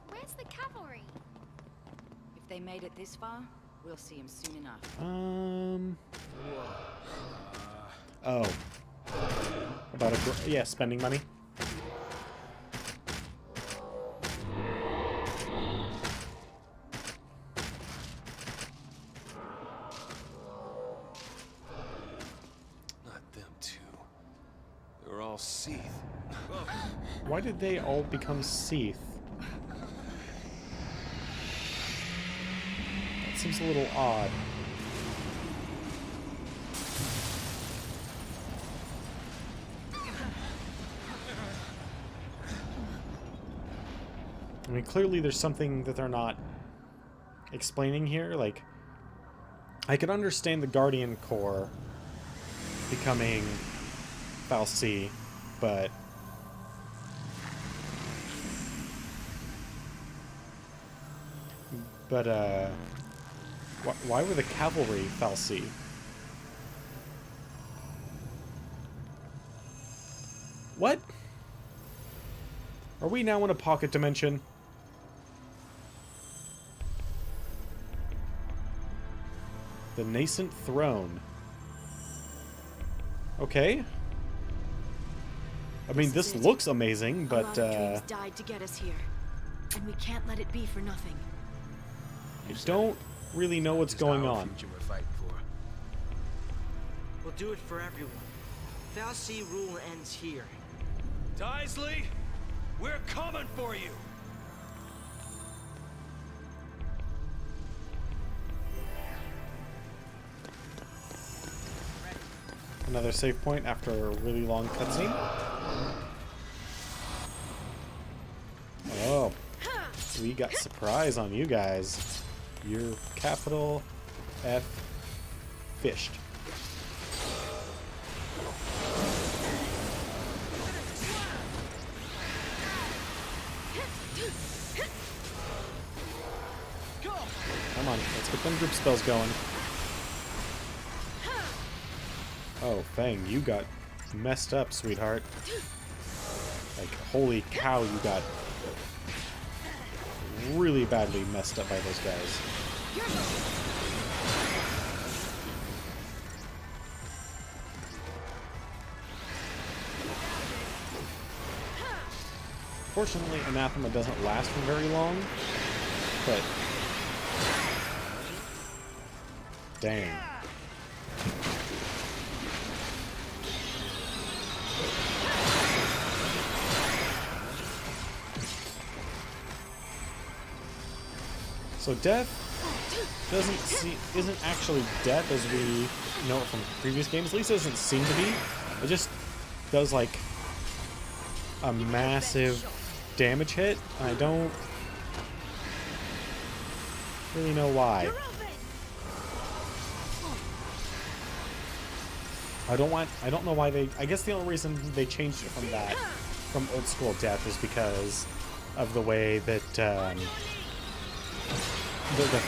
Where's the cavalry? If they made it this far, we'll see him soon enough. Oh. About yeah, spending money. Why did they all become Seath? That seems a little odd. I mean, clearly there's something that they're not explaining here. Like, I could understand the Guardian Corps becoming fal'Cie, but why were the cavalry fal'Cie? What? Are we now in a pocket dimension? The nascent throne. Okay. I mean, this looks amazing, but a lot of dreams died to get us here, and we can't let it be for nothing. I don't really know what's going on. Future we're fighting for. We'll do it for everyone. fal'Cie rule ends here. Daisley, we're coming for you. Another save point after a really long cutscene. Oh, we got surprise on you guys. You're capital F fished. Get them group spells going. Oh, Fang, you got messed up, sweetheart. Like, holy cow, you got really badly messed up by those guys. Fortunately, Anathema doesn't last for very long, but... Dang. So death isn't actually death as we know it from previous games. At least it doesn't seem to be. It just does like a massive damage hit. I don't really know why. I don't know why they... I guess the only reason they changed it from old school death is because of the way that the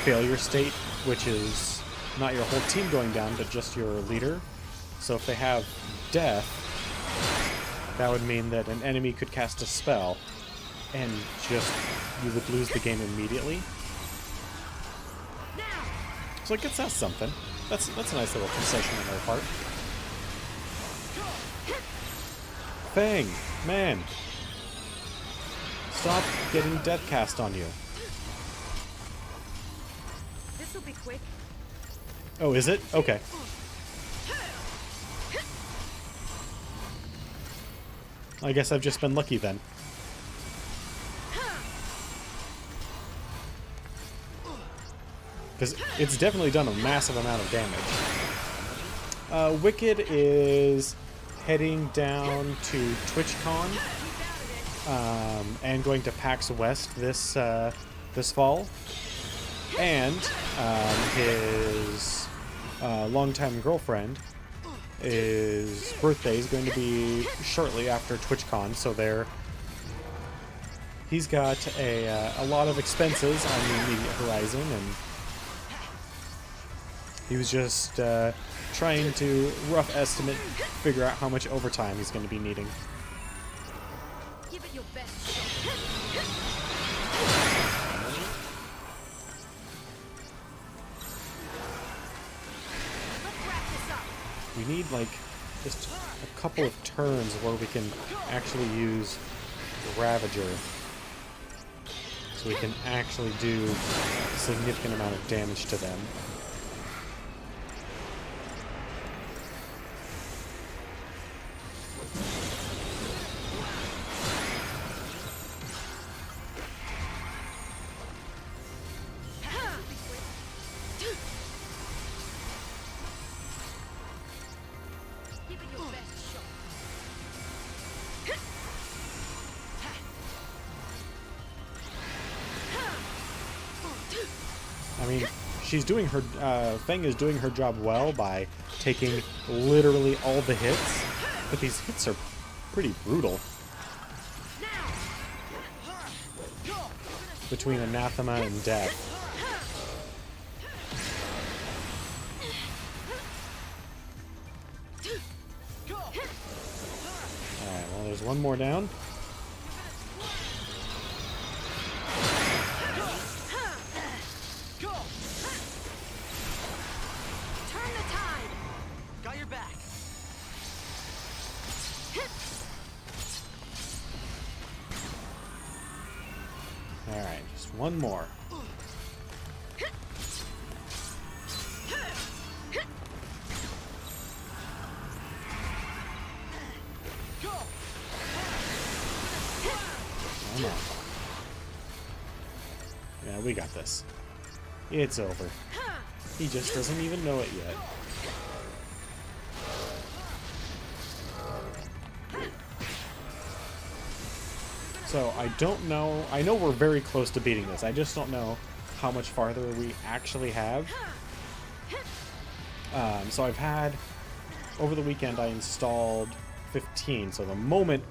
failure state, which is not your whole team going down, but just your leader. So if they have death, that would mean that an enemy could cast a spell, and just you would lose the game immediately. So I guess that's something. That's a nice little concession on their part. Fang, man, stop getting death cast on you. This'll be quick. Oh, is it? Okay. I guess I've just been lucky then. Because it's definitely done a massive amount of damage. Wicked is heading down to TwitchCon and going to PAX West this fall. And his longtime girlfriend, his birthday is going to be shortly after TwitchCon, so he's got a lot of expenses on the immediate horizon, and he was just trying to rough estimate, figure out how much overtime he's going to be needing. Give it your best. We need, like, just a couple of turns where we can actually use Ravager. So we can actually do a significant amount of damage to them. I mean, she's doing her, Feng is doing her job well by taking literally all the hits, but these hits are pretty brutal. Between Anathema and Death. Alright, well, there's one more down. Alright, just one more. Come on. Yeah, we got this. It's over. He just doesn't even know it yet. So I don't know. I know we're very close to beating this. I just don't know how much farther we actually have. So I've had, over the weekend I installed 15. So the moment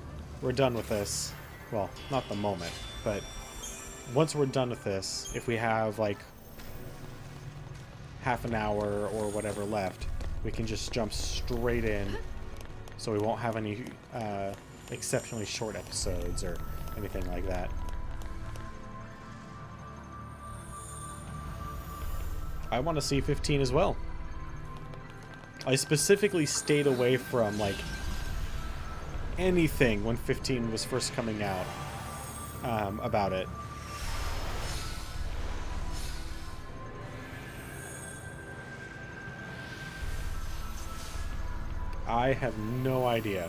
we're done with this, well, not the moment, but once we're done with this, if we have like half an hour or whatever left, we can just jump straight in, so we won't have any exceptionally short episodes or anything like that. I want to see 15 as well. I specifically stayed away from, like, anything when 15 was first coming out about it. I have no idea.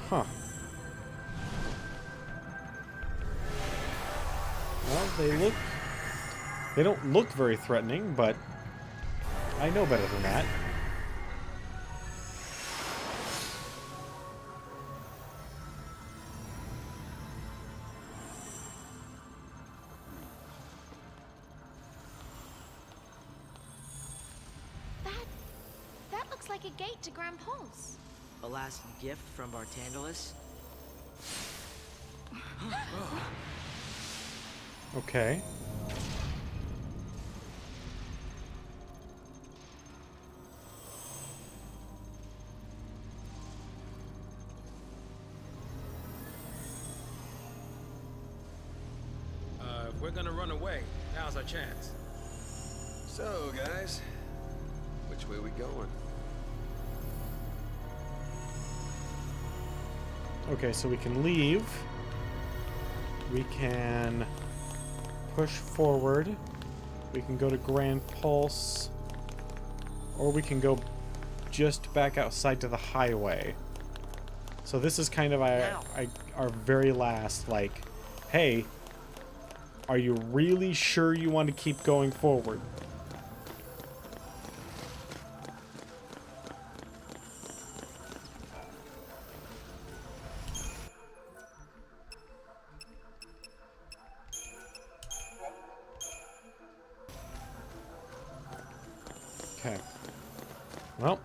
Huh. Well, they don't look very threatening, but I know better than that. That looks like a gate to Grand Pulse. A last gift from Bartandalis? Okay. If we're gonna run away, now's our chance. So, guys, which way we going? Okay, so we can leave. We can push forward. We can go to Grand Pulse. Or we can go just back outside to the highway. So this is kind of our very last, like, hey, are you really sure you want to keep going forward? Okay. Well,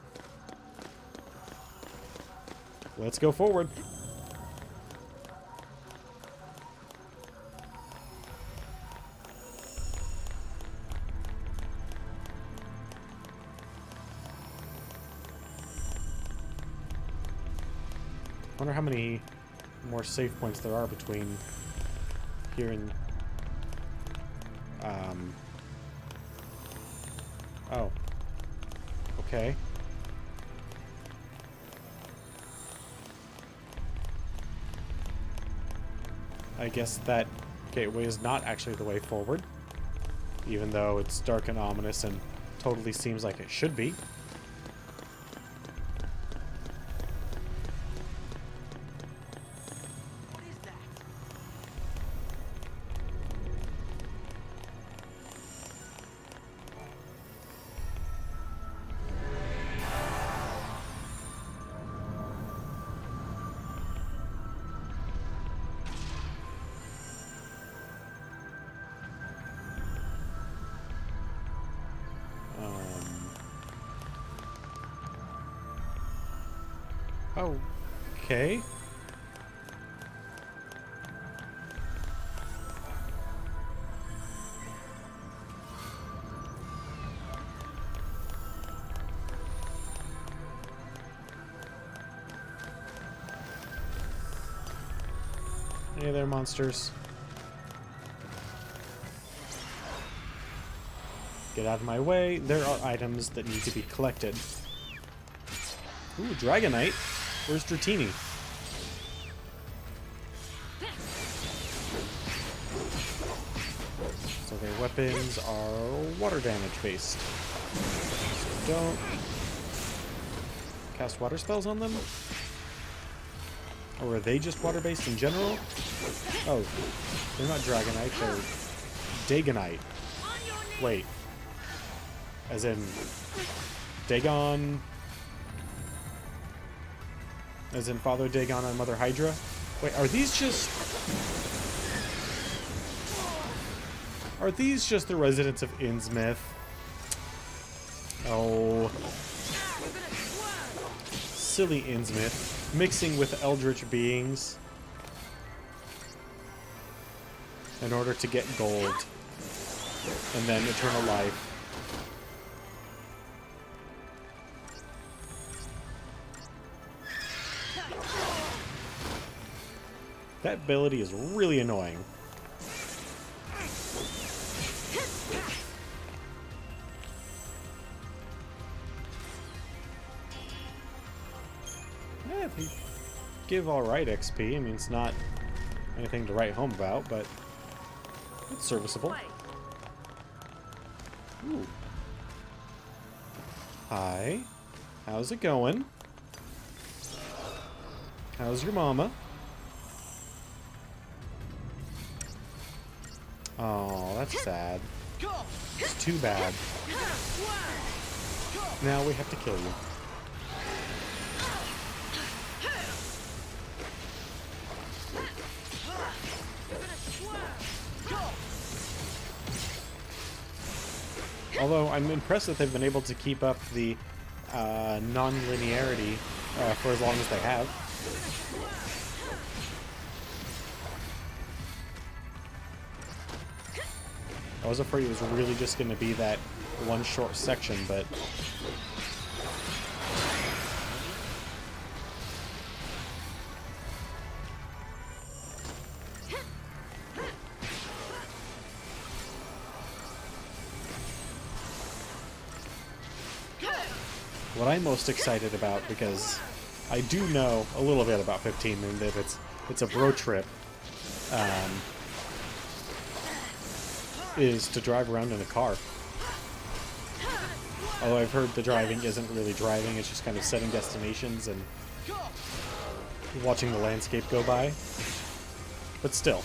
let's go forward. Wonder how many more save points there are between here and oh. Okay. I guess that gateway is not actually the way forward, even though it's dark and ominous and totally seems like it should be. What is that? Okay. Hey there, monsters. Get out of my way. There are items that need to be collected. Ooh, Dragonite. Where's Dratini? So their weapons are water damage based. So don't cast water spells on them? Or are they just water based in general? Oh, they're not Dragonite, they're Dagonite. Wait. As in Dagon. As in Father Dagon and Mother Hydra? Wait, are these just... Are these just the residents of Innsmouth? Oh. Silly Innsmouth. Mixing with eldritch beings. in order to get gold and then eternal life. That ability is really annoying. Yeah, they give alright XP. I mean, it's not anything to write home about, but it's serviceable. Ooh. Hi. How's it going? How's your mama? Oh, that's sad. It's too bad. Now we have to kill you. Although I'm impressed that they've been able to keep up the non-linearity for as long as they have. I was afraid it was really just going to be that one short section, but... What I'm most excited about, because I do know a little bit about 15 and that it's a bro trip, is to drive around in a car. Although I've heard the driving isn't really driving, it's just kind of setting destinations and watching the landscape go by. But still.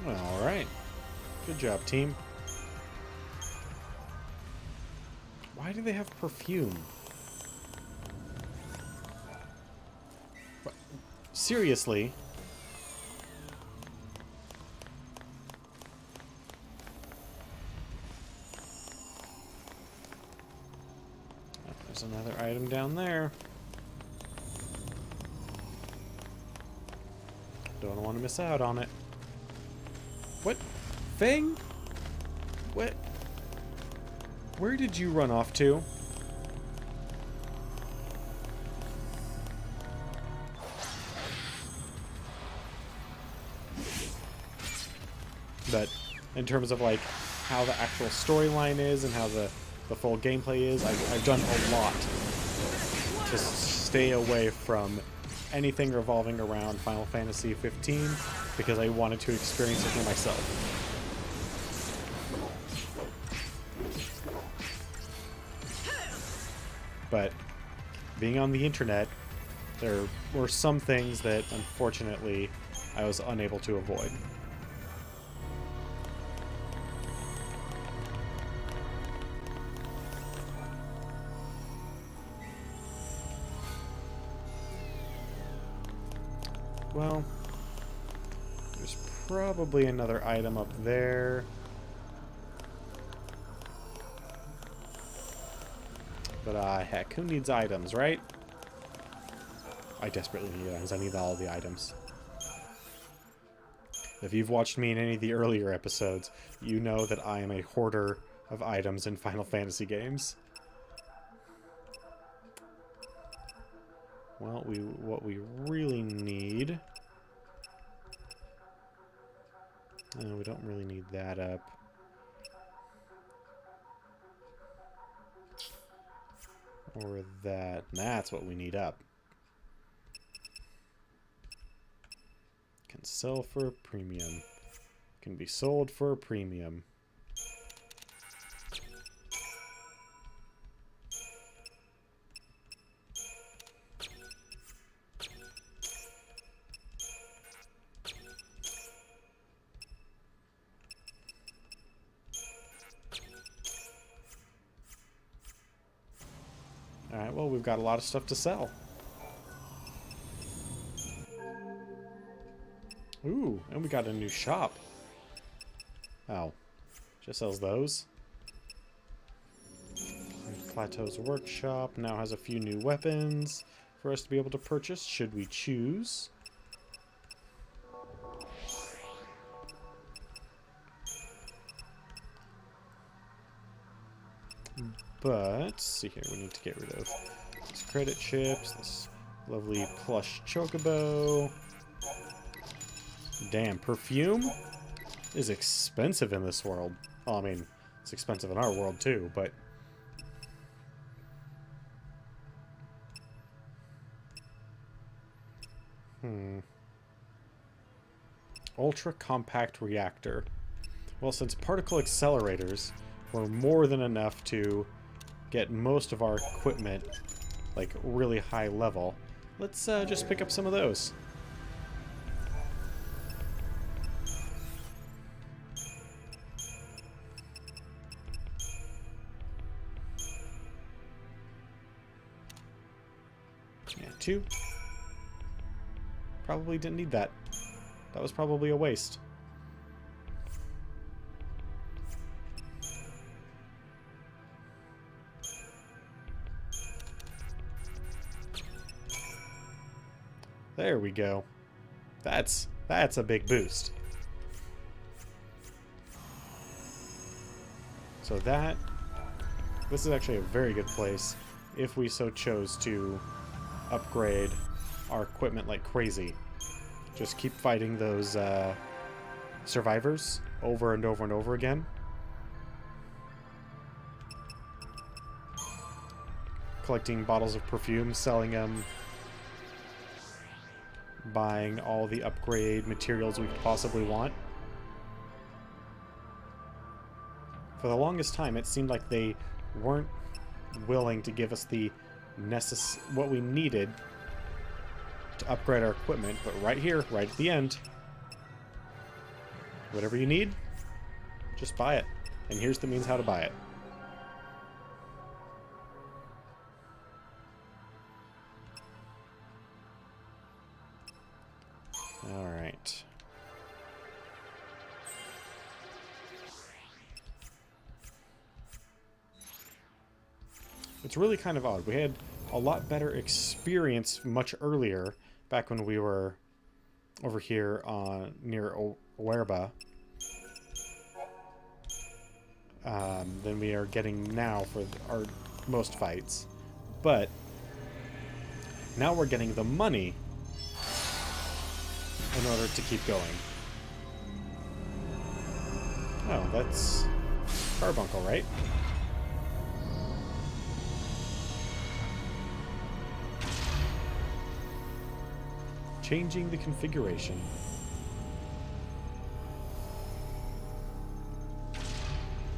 Alright. Good job, team. Why do they have perfume? What? Seriously? There's another item down there. Don't want to miss out on it. What? Fang? What? Where did you run off to? But in terms of like how the actual storyline is and how the full gameplay is, I've done a lot to stay away from anything revolving around Final Fantasy 15 because I wanted to experience it for myself. But being on the internet, there were some things that unfortunately I was unable to avoid. Well, there's probably another item up there. But, heck, who needs items, right? I desperately need items. I need all the items. If you've watched me in any of the earlier episodes, you know that I am a hoarder of items in Final Fantasy games. Well, what we really need... we don't really need that up. Or that. That's what we need up. Can sell for a premium. Can be sold for a premium. Alright, well, we've got a lot of stuff to sell. Ooh, and we got a new shop. Oh. Just sells those. Plateau's Workshop now has a few new weapons for us to be able to purchase, should we choose. But, let's see here, we need to get rid of these credit chips, this lovely plush chocobo. Damn, perfume is expensive in this world. Well, I mean, it's expensive in our world too, but... Ultra compact reactor. Well, since particle accelerators were more than enough to get most of our equipment, like, really high level, let's just pick up some of those. Yeah, 2. Probably didn't need that. That was probably a waste. There we go. That's a big boost. So this is actually a very good place if we so chose to upgrade our equipment like crazy. Just keep fighting those survivors over and over and over again. Collecting bottles of perfume, selling them, buying all the upgrade materials we could possibly want. For the longest time, it seemed like they weren't willing to give us the what we needed to upgrade our equipment, but right here, right at the end, whatever you need, just buy it. And here's the means how to buy it. Alright. It's really kind of odd. We had a lot better experience much earlier, back when we were over here near Oerba, than we are getting now for our most fights. But now we're getting the money in order to keep going. Oh, that's Carbuncle, right? Changing the configuration.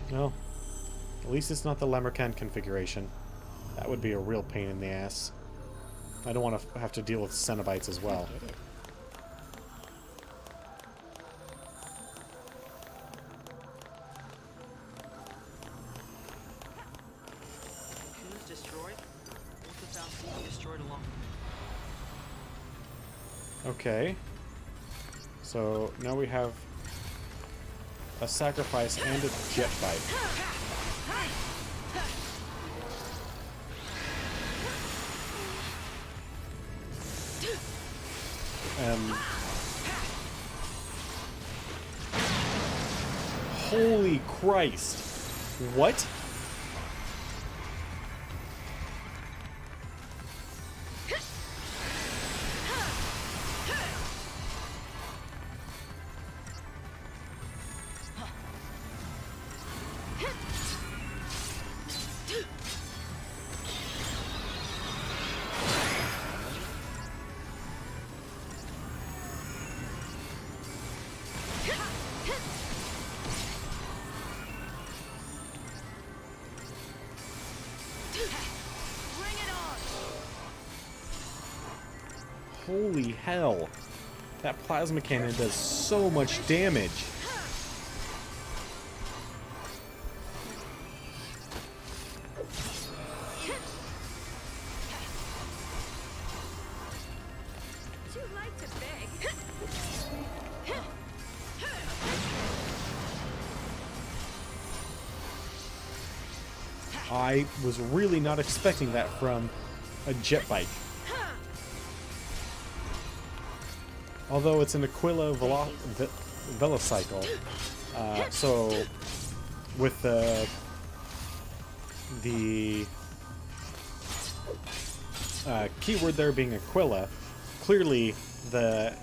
Well, at least it's not the Lemercan configuration. That would be a real pain in the ass. I don't want to have to deal with Cenobites as well. Coon's destroyed? Won't the Falcon be destroyed along? Okay. So now we have a sacrifice and a jet fight. Holy Christ. What? Holy hell. That plasma cannon does so much damage. Too late to beg. I was really not expecting that from a jet bike. Although it's an Aquila Velocycle, so with the keyword there being Aquila, clearly the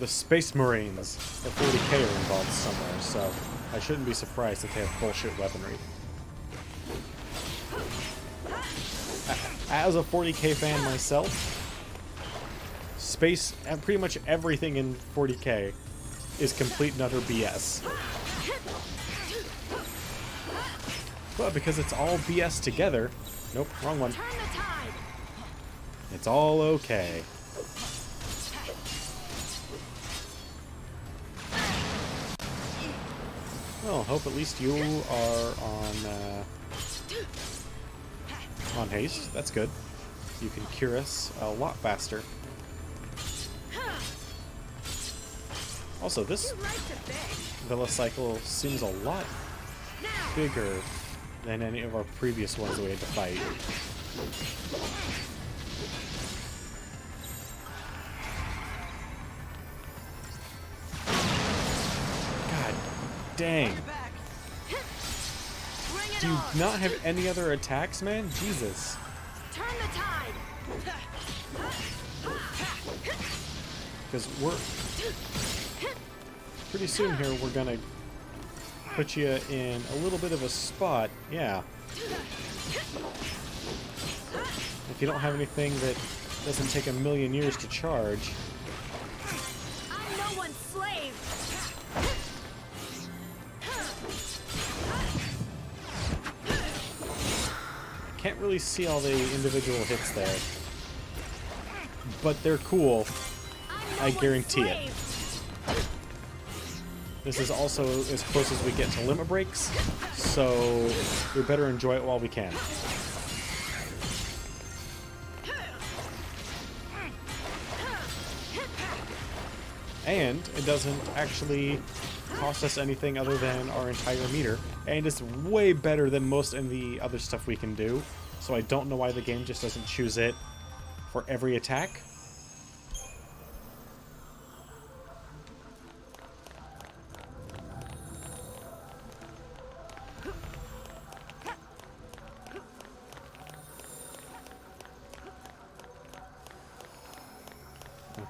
Space Marines of 40k are involved somewhere, so I shouldn't be surprised if they have bullshit weaponry. As a 40k fan myself, space and pretty much everything in 40k is complete and utter BS. But because it's all BS together, nope, wrong one. It's all okay. Well, hope at least you are on haste. That's good. You can cure us a lot faster. Also, this Velocycle seems a lot bigger than any of our previous ones we had to fight. God dang. Do you not have any other attacks, man? Jesus. Turn the tide. Because we're... pretty soon here, we're gonna put you in a little bit of a spot. Yeah. If you don't have anything that doesn't take a million years to charge. I'm no one's slave. Can't really see all the individual hits there. But they're cool. I guarantee it. This is also as close as we get to limit breaks, so we better enjoy it while we can. And it doesn't actually cost us anything other than our entire meter, and it's way better than most of the other stuff we can do, so I don't know why the game just doesn't choose it for every attack.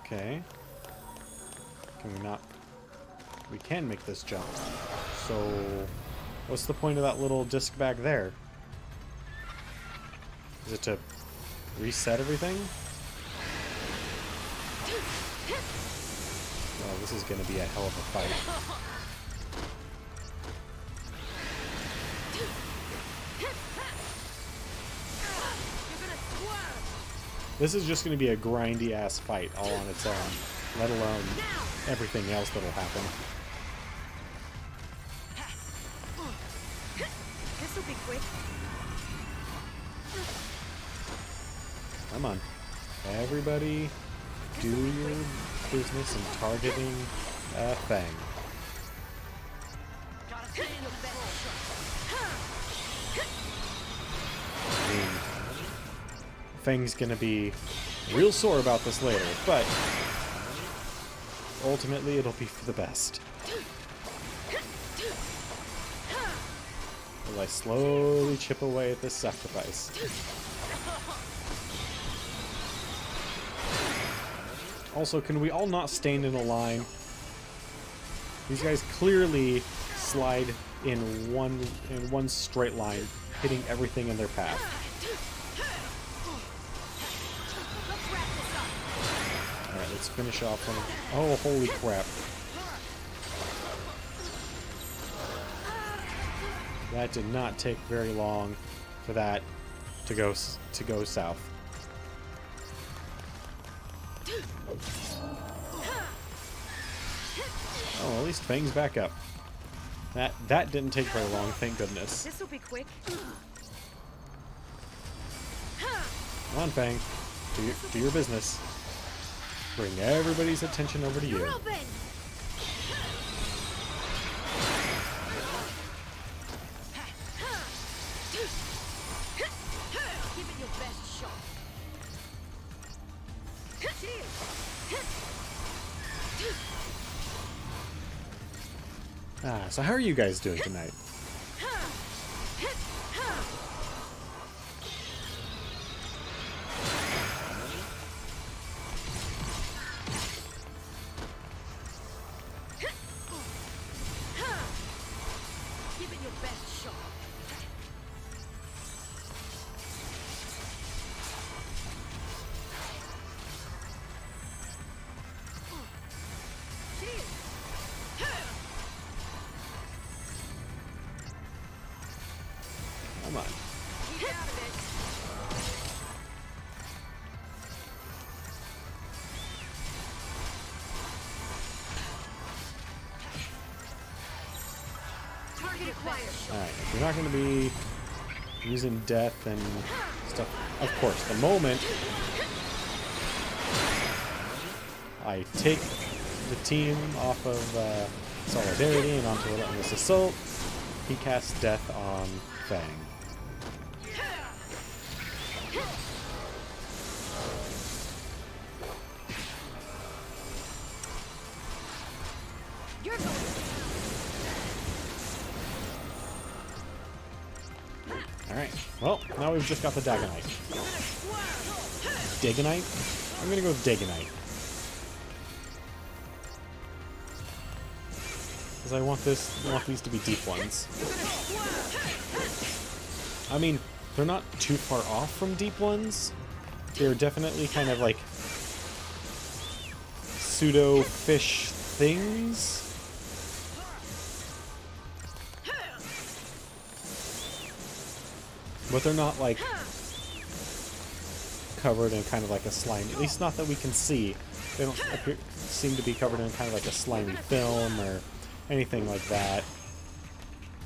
Okay. Can we not? We can make this jump. So, what's the point of that little disc back there? Is it to reset everything? Oh, this is going to be a hell of a fight. This is just going to be a grindy ass fight all on its own, let alone everything else that'll happen. This'll be quick. Come on. Everybody do your business in targeting Fang. I mean, Fang's gonna be real sore about this later, but ultimately it'll be for the best. Will I slowly chip away at this sacrifice? Also, can we all not stand in a line? These guys clearly slide in one straight line, hitting everything in their path. Alright, let's finish off one of... Oh, holy crap. That did not take very long for that to go south. Oh, at least Fang's back up. That didn't take very long, thank goodness. This'll be quick. Come on, Fang. Do your business. Bring everybody's attention over to you. You're open. shot. So how are you guys doing tonight? Give it your best shot. Come on. Keep out of it. Target acquired. Alright, if you're not going to be using death and stuff, of course, the moment I take the team off of Solidarity and onto Relentless Assault, he casts death on Fang. You're going. Alright, well, now we've just got the Dagonite. Dagonite? I'm gonna go with Dagonite. Because I want these to be deep ones. I mean, they're not too far off from deep ones. They're definitely kind of like pseudo fish things. But they're not like covered in kind of like a slime. At least not that we can see. They don't seem to be covered in kind of like a slimy film or anything like that.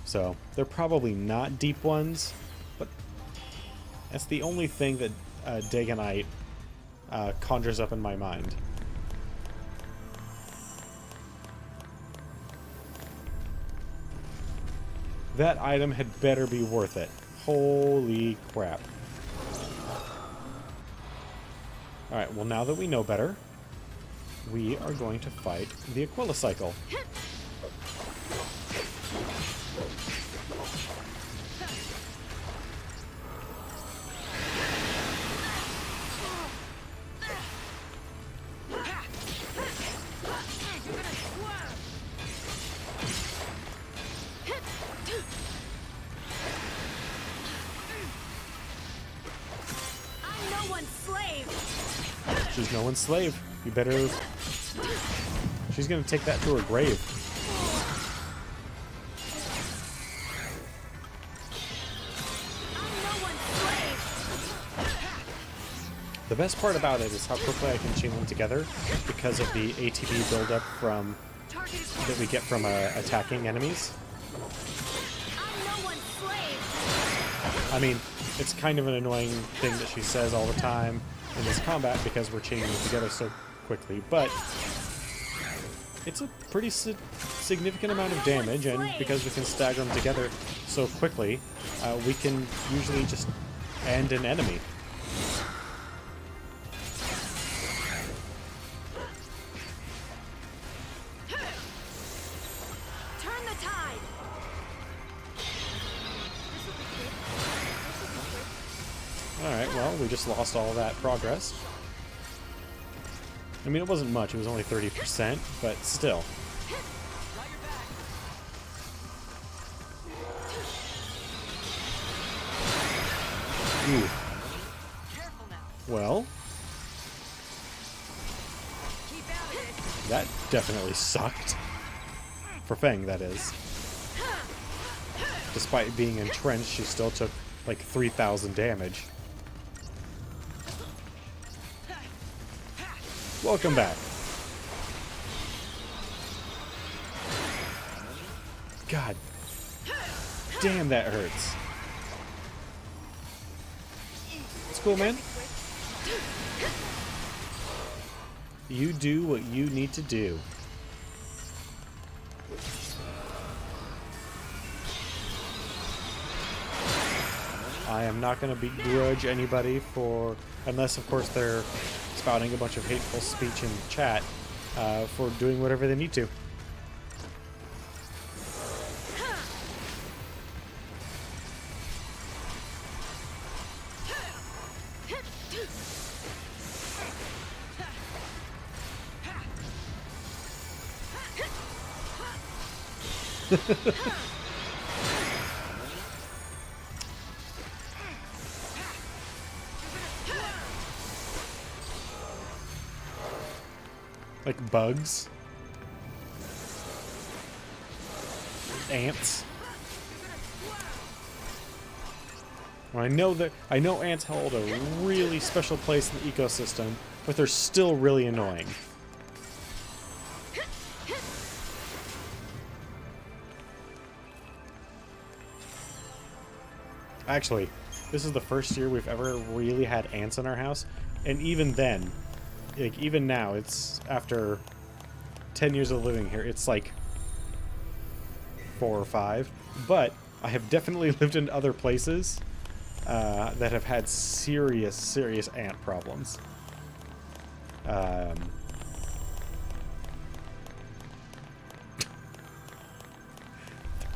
So they're probably not deep ones, but that's the only thing that Dagonite conjures up in my mind. That item had better be worth it. Holy crap. Alright, well now that we know better, we are going to fight the Aquila Cycle. She's no one's slave. You better... She's gonna take that to her grave. The best part about it is how quickly I can chain them together because of the ATB buildup from that we get from attacking enemies. I mean, it's kind of an annoying thing that she says all the time in this combat because we're chaining them together so quickly, but it's a pretty significant amount of damage, and because we can stagger them together so quickly, we can usually just end an enemy. Turn the tide. Alright, well, we just lost all that progress. I mean, it wasn't much, it was only 30%, but still. Ooh. Well, that definitely sucked. For Fang, that is. Despite being entrenched, she still took like 3,000 damage. Welcome back. God damn, that hurts. It's cool, man. You do what you need to do. I am not going to begrudge anybody for, unless of course they're spouting a bunch of hateful speech in chat, for doing whatever they need to. Like bugs. Ants. Well, I know ants hold a really special place in the ecosystem, but they're still really annoying. Actually, this is the first year we've ever really had ants in our house, and even then, like even now, it's after 10 years of living here, it's like 4 or 5. But I have definitely lived in other places that have had serious ant problems.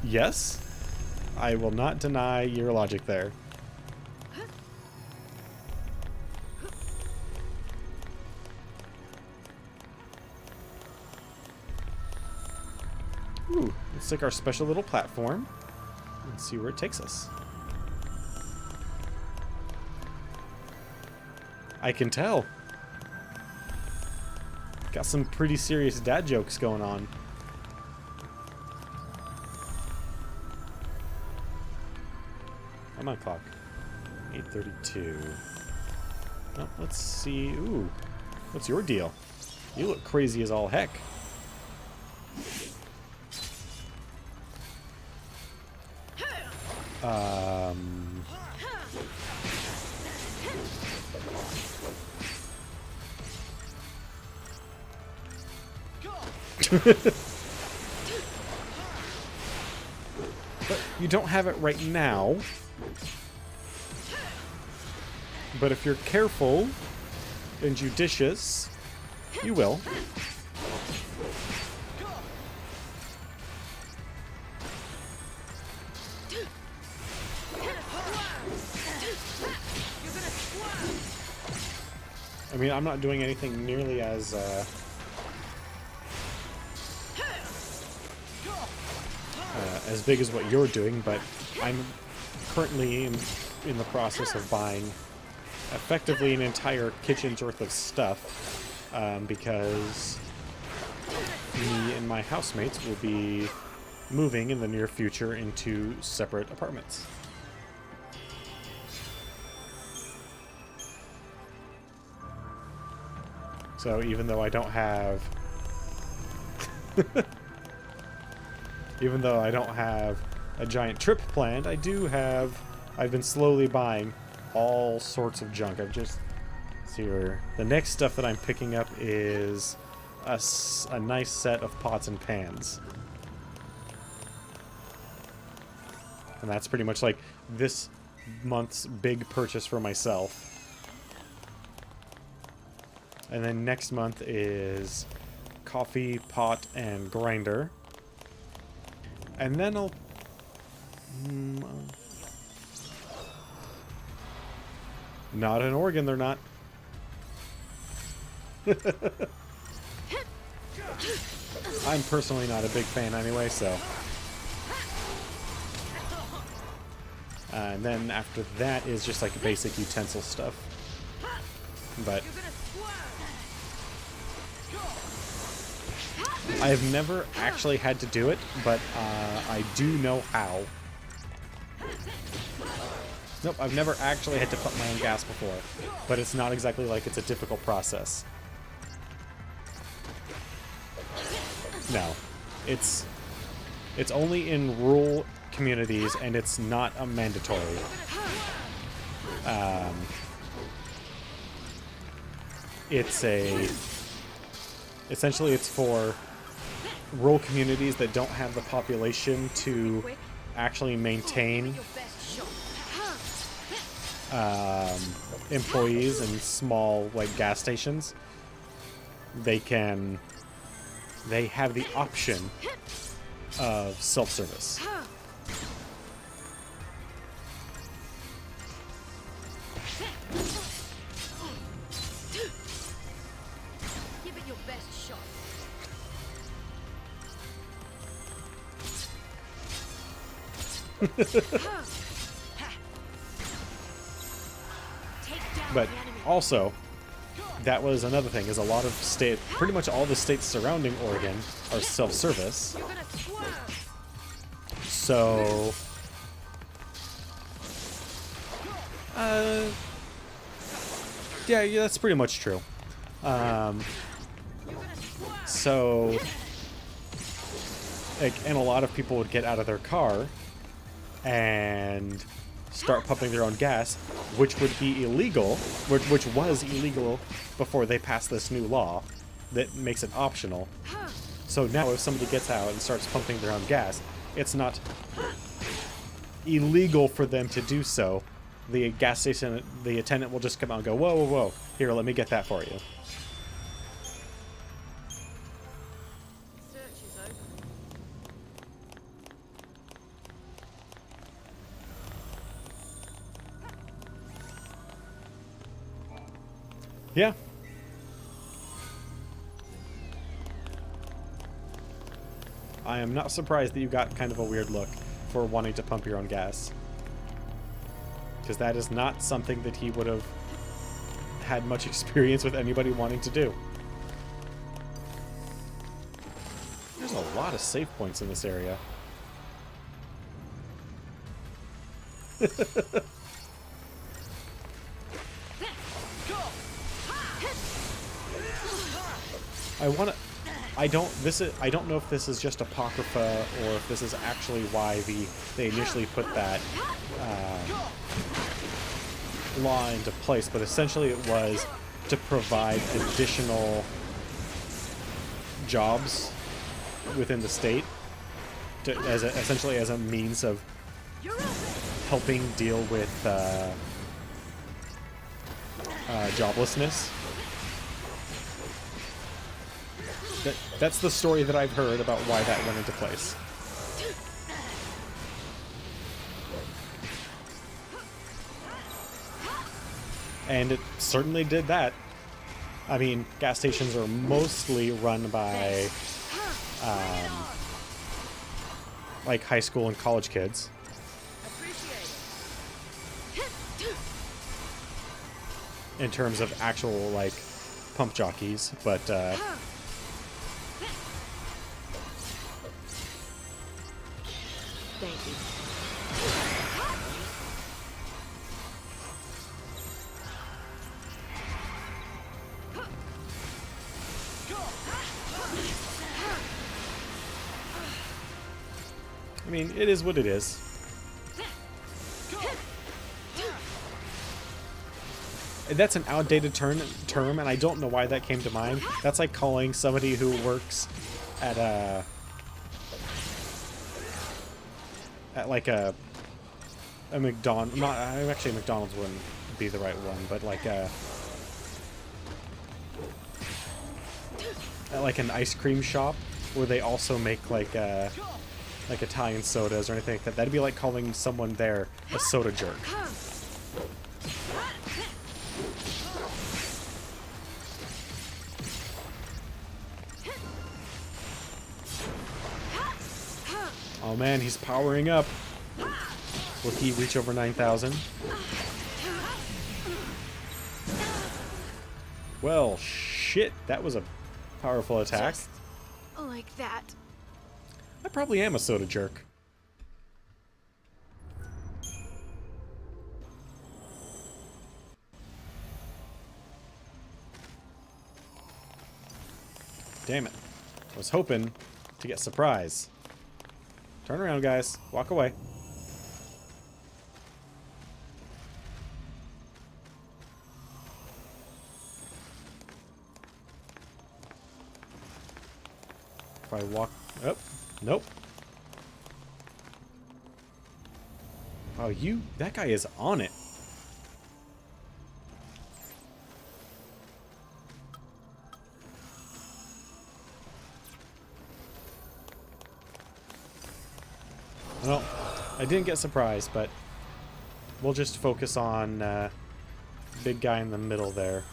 Yes, I will not deny your logic there. Ooh, let's take our special little platform and see where it takes us. I can tell. Got some pretty serious dad jokes going on. Come on, clock. 8:32. Oh, let's see. Ooh, what's your deal? You look crazy as all heck. But you don't have it right now. But if you're careful and judicious, you will. I mean, I'm not doing anything nearly as big as what you're doing, but I'm currently in the process of buying effectively an entire kitchen's worth of stuff, because me and my housemates will be moving in the near future into separate apartments. So even though I don't have even though I don't have a giant trip planned, I've been slowly buying all sorts of junk. I've just, let's see here. The next stuff that I'm picking up is a nice set of pots and pans. And that's pretty much like this month's big purchase for myself. And then next month is coffee, pot, and grinder. And then I'll... not an organ, they're not. I'm personally not a big fan anyway, so... and then after that is just like basic utensil stuff. But... I have never actually had to do it, but I do know how. Nope, I've never actually had to put my own gas before, but it's not exactly like it's a difficult process. No, it's only in rural communities, and it's not a mandatory. Essentially it's for rural communities that don't have the population to actually maintain employees in small like gas stations, they have the option of self-service. Give it your best shot. But also, that was another thing, is a lot of pretty much all the states surrounding Oregon are self-service. You're gonna swerve. So, yeah, that's pretty much true. So, like, and a lot of people would get out of their car and start pumping their own gas, which would be illegal, which was illegal before they passed this new law that makes it optional. So now if somebody gets out and starts pumping their own gas, it's not illegal for them to do so. The gas station, the attendant will just come out and go, whoa, whoa, whoa, here, let me get that for you. Search is over. Yeah. I am not surprised that you got kind of a weird look for wanting to pump your own gas. Because that is not something that he would have had much experience with anybody wanting to do. There's a lot of save points in this area. I don't know if this is just Apocrypha or if this is actually why they initially put that law into place, but essentially it was to provide additional jobs within the state, essentially as a means of helping deal with joblessness. That's the story that I've heard about why that went into place. And it certainly did that. I mean, gas stations are mostly run by like high school and college kids. In terms of actual like pump jockeys, but Thank you. I mean, it is what it is. That's an outdated term, and I don't know why that came to mind. That's like calling somebody who works at like a McDonald's. Not actually, McDonald's wouldn't be the right one, but like like an ice cream shop where they also make like Italian sodas or anything like that. That'd be like calling someone there a soda jerk. Oh man, he's powering up. Will he reach over 9,000? Well, shit, that was a powerful attack. Just like that. I probably am a soda jerk. Damn it. I was hoping to get surprise. Turn around, guys. Walk away. If I walk... Oh, nope. Oh, that guy is on it. Well, I didn't get surprised, but we'll just focus on big guy in the middle there.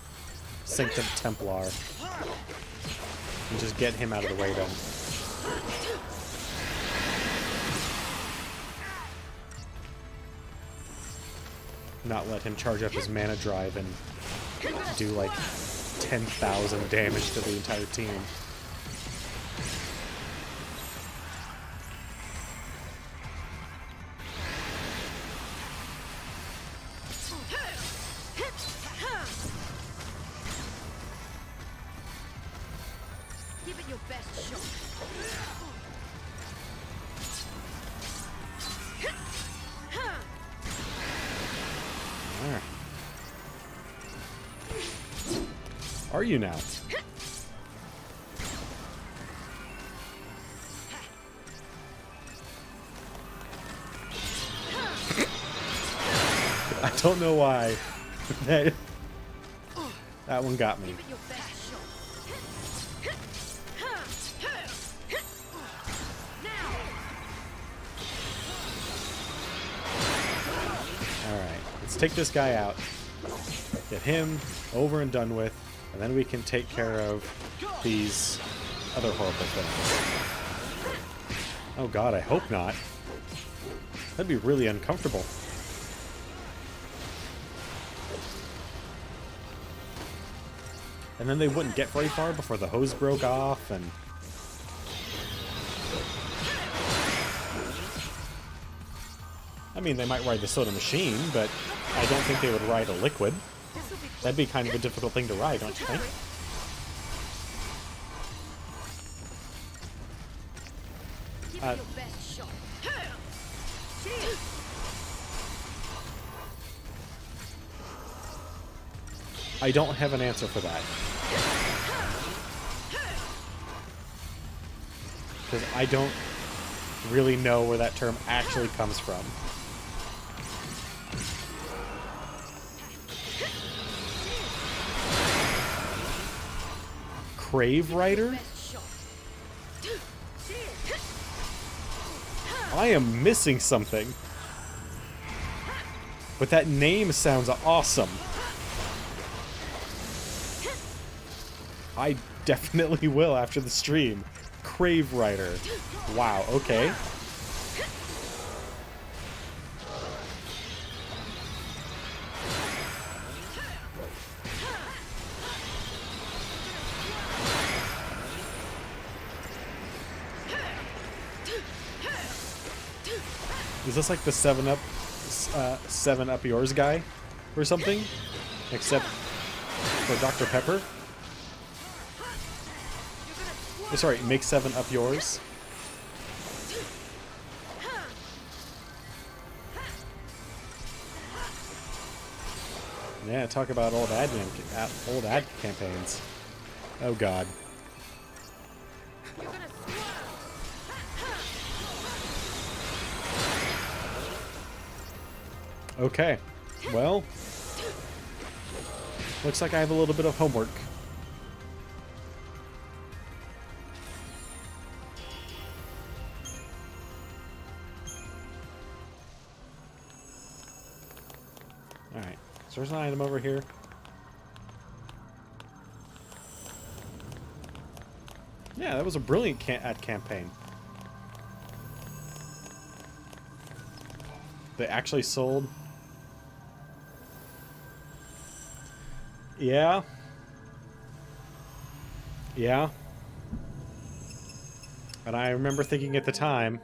Sanctum Templar. And just get him out of the way then. Not let him charge up his mana drive and do like 10,000 damage to the entire team. Give it your best shot. Alright. Are you now? I don't know why. that one got me. Give it your best shot. Alright, let's take this guy out. Get him over and done with, and then we can take care of these other horrible things. Oh god, I hope not. That'd be really uncomfortable. And then they wouldn't get very far before the hose broke off, and... I mean, they might ride the soda machine, but I don't think they would ride a liquid. That'd be kind of a difficult thing to ride, don't you think? Give it your best shot. I don't have an answer for that. Because I don't really know where that term actually comes from. Crave Rider? I am missing something. But that name sounds awesome. I definitely will after the stream. Crave Rider. Wow, okay. Is this like the 7-Up, 7-Up Yours guy or something? Except for Dr. Pepper? Oh, sorry, make 7-Up Yours. Yeah, talk about old ad campaigns. Oh god. Okay, well, looks like I have a little bit of homework. Alright, so there's an item over here. Yeah, that was a brilliant ad campaign. They actually sold... Yeah. Yeah. And I remember thinking at the time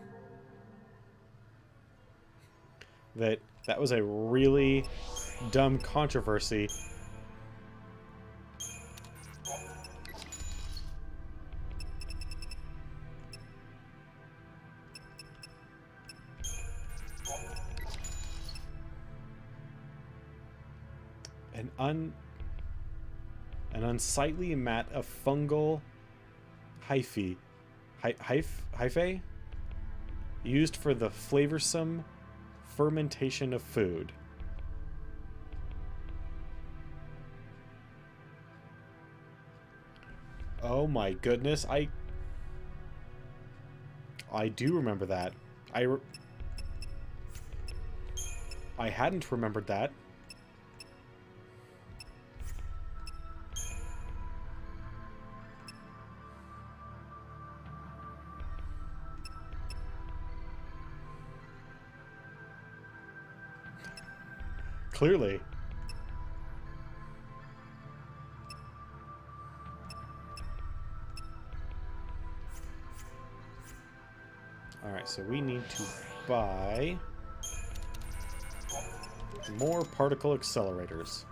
that that was a really dumb controversy. An unsightly mat of fungal hyphae used for the flavorsome fermentation of food. Oh my goodness, I do remember that. I hadn't remembered that. Clearly. Alright, so we need to buy more particle accelerators.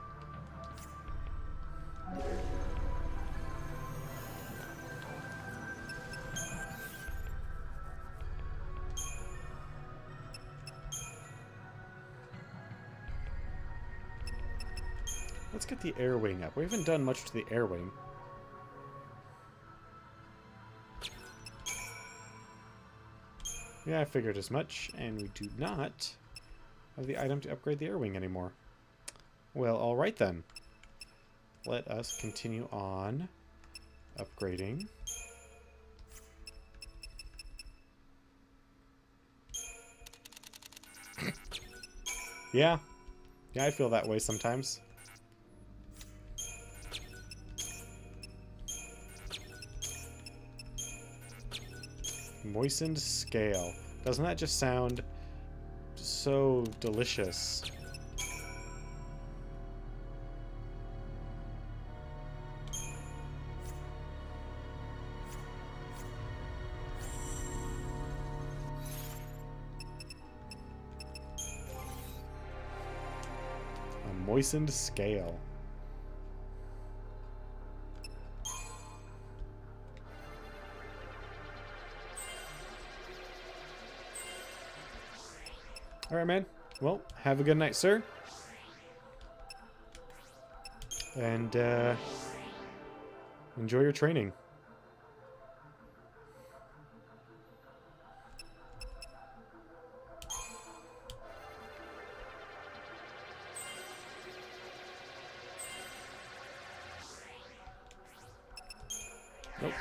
Let's get the air wing up. We haven't done much to the air wing. Yeah, I figured as much, and we do not have the item to upgrade the air wing anymore. Well, alright then. Let us continue on upgrading. Yeah. Yeah, I feel that way sometimes. Moistened scale. Doesn't that just sound so delicious? A moistened scale. Alright, man. Well, have a good night, sir. And, enjoy your training. Nope.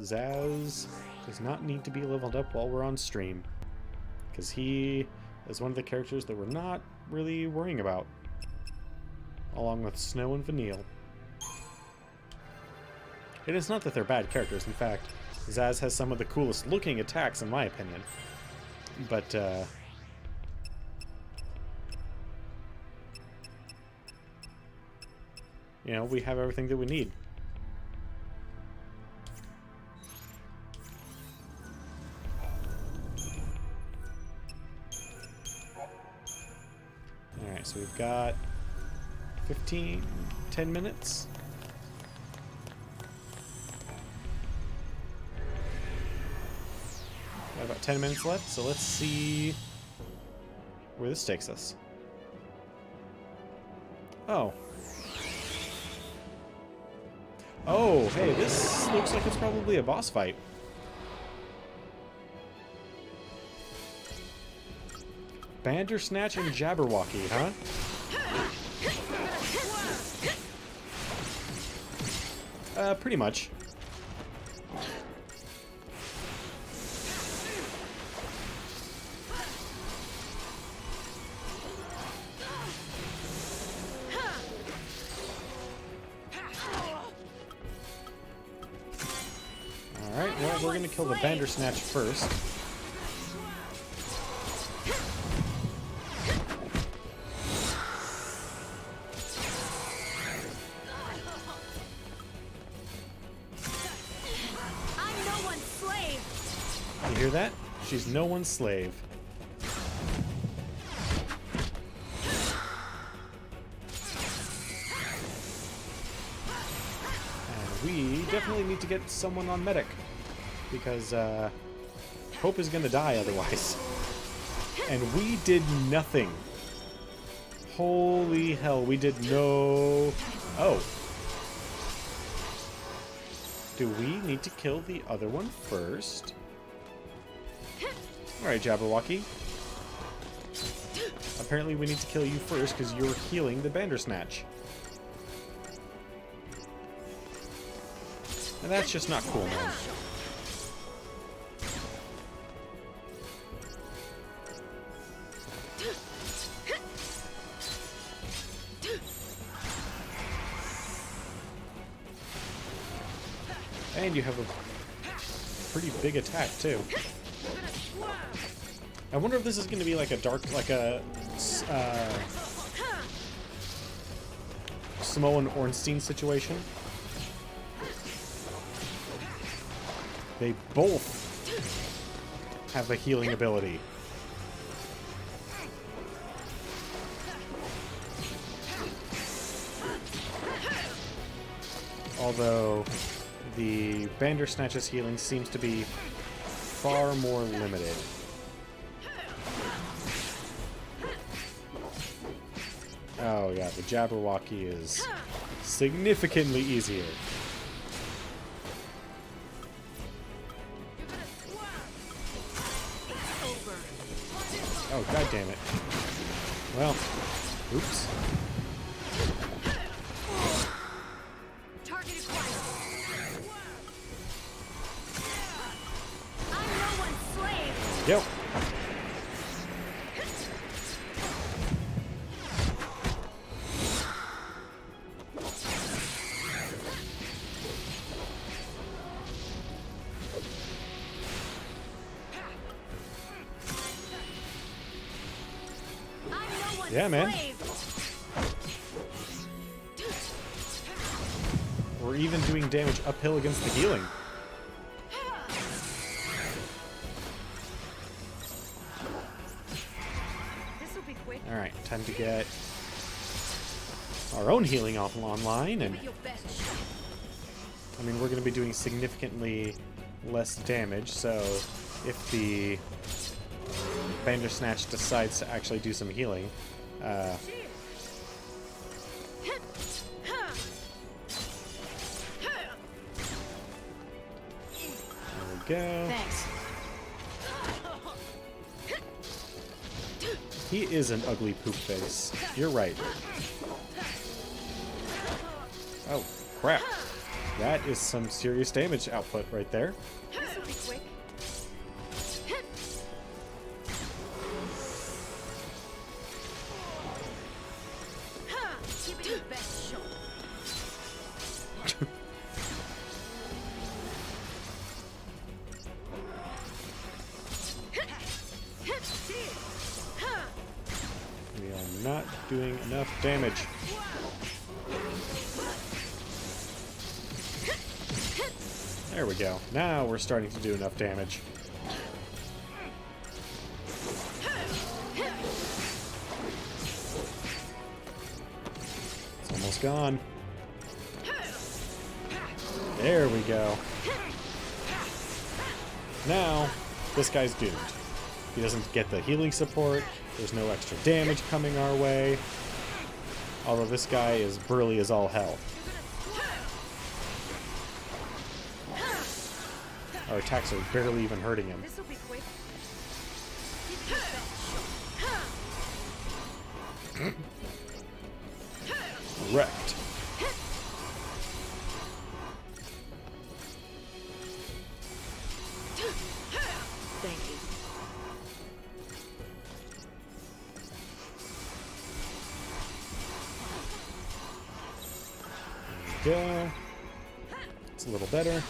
Zaz does not need to be leveled up while we're on stream, because he is one of the characters that we're not really worrying about, along with Snow and Vanille. It is not that they're bad characters. In fact, Zaz has some of the coolest looking attacks in my opinion, but you know, we have everything that we need. Alright, so we've got 10 minutes. Got about 10 minutes left, so let's see where this takes us. Oh. Oh, hey, this looks like it's probably a boss fight. Bandersnatch and Jabberwocky, huh? Pretty much. Alright, well, we're gonna kill the Bandersnatch first. You hear that? She's no one's slave. And we definitely need to get someone on medic, because Hope is gonna die otherwise. And we did nothing. Holy hell, we did no... Oh. Do we need to kill the other one first? Alright, Jabberwocky. Apparently we need to kill you first because you're healing the Bandersnatch. And that's just not cool, man. And you have a pretty big attack, too. I wonder if this is going to be like a Samoan Ornstein situation. They both have a healing ability. Although the Bandersnatch's healing seems to be far more limited. Oh yeah, the Jabberwocky is significantly easier. Oh, god damn it. Well, oops. Target acquired. I'm no one's slave. Yep. Yeah, man. We're even doing damage uphill against the healing. This'll be quick. Alright, time to get our own healing online, and Your best shot. I mean, we're going to be doing significantly less damage, so if the Bandersnatch decides to actually do some healing, there we go. Thanks. He is an ugly poop face. You're right. Oh, crap. That is some serious damage output right there. This'll be quick. Give it your best shot. We are not doing enough damage. There we go. Now we're starting to do enough damage. It's almost gone. There we go. Now, this guy's doomed. He doesn't get the healing support. There's no extra damage coming our way. Although this guy is burly as all hell. Our attacks are barely even hurting him. This'll be quick. Give it your best shot. Wrecked. Thank you. Go. It's a little better.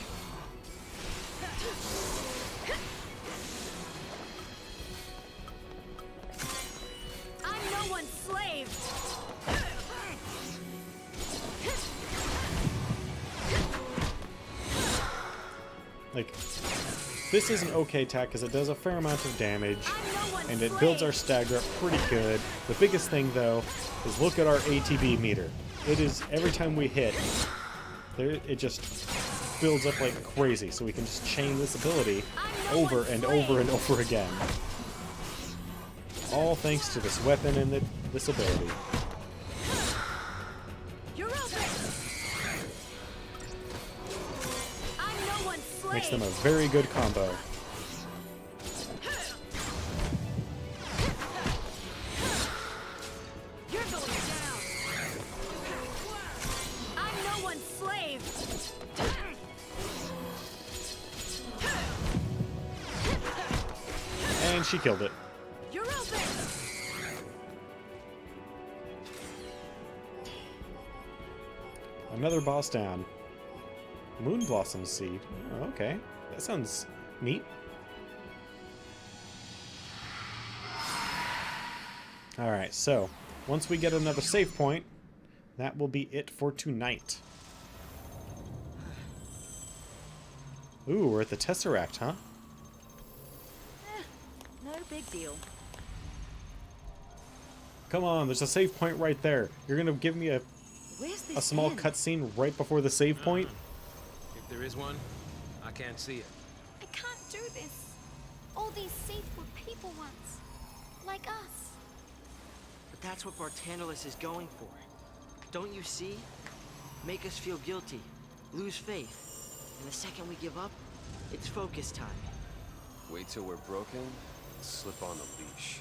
I'm no one's slave. Like, this is an okay attack because it does a fair amount of damage, I'm no one's and it slave. builds our stagger up pretty good. The biggest thing, though, is look at our ATB meter. It is, every time we hit, it just builds up like crazy, so we can just chain this ability over and over and over again. All thanks to this weapon and this ability. You're open. I'm no one's slave. Makes them a very good combo. You're going down. I'm no one's slave. And she killed it. You're open. Another boss down. Moon Blossom Seed. Oh, okay. That sounds neat. Alright, so once we get another save point, that will be it for tonight. Ooh, we're at the Tesseract, huh? No big deal. Come on, there's a save point right there. You're gonna give me a Where's this small end? cutscene right before the save point? If there is one, I can't see it. I can't do this. All these seats were people once. Like us. But that's what Bartandalus is going for. Don't you see? Make us feel guilty, lose faith. And the second we give up, it's focus time. Wait till we're broken, slip on the leash.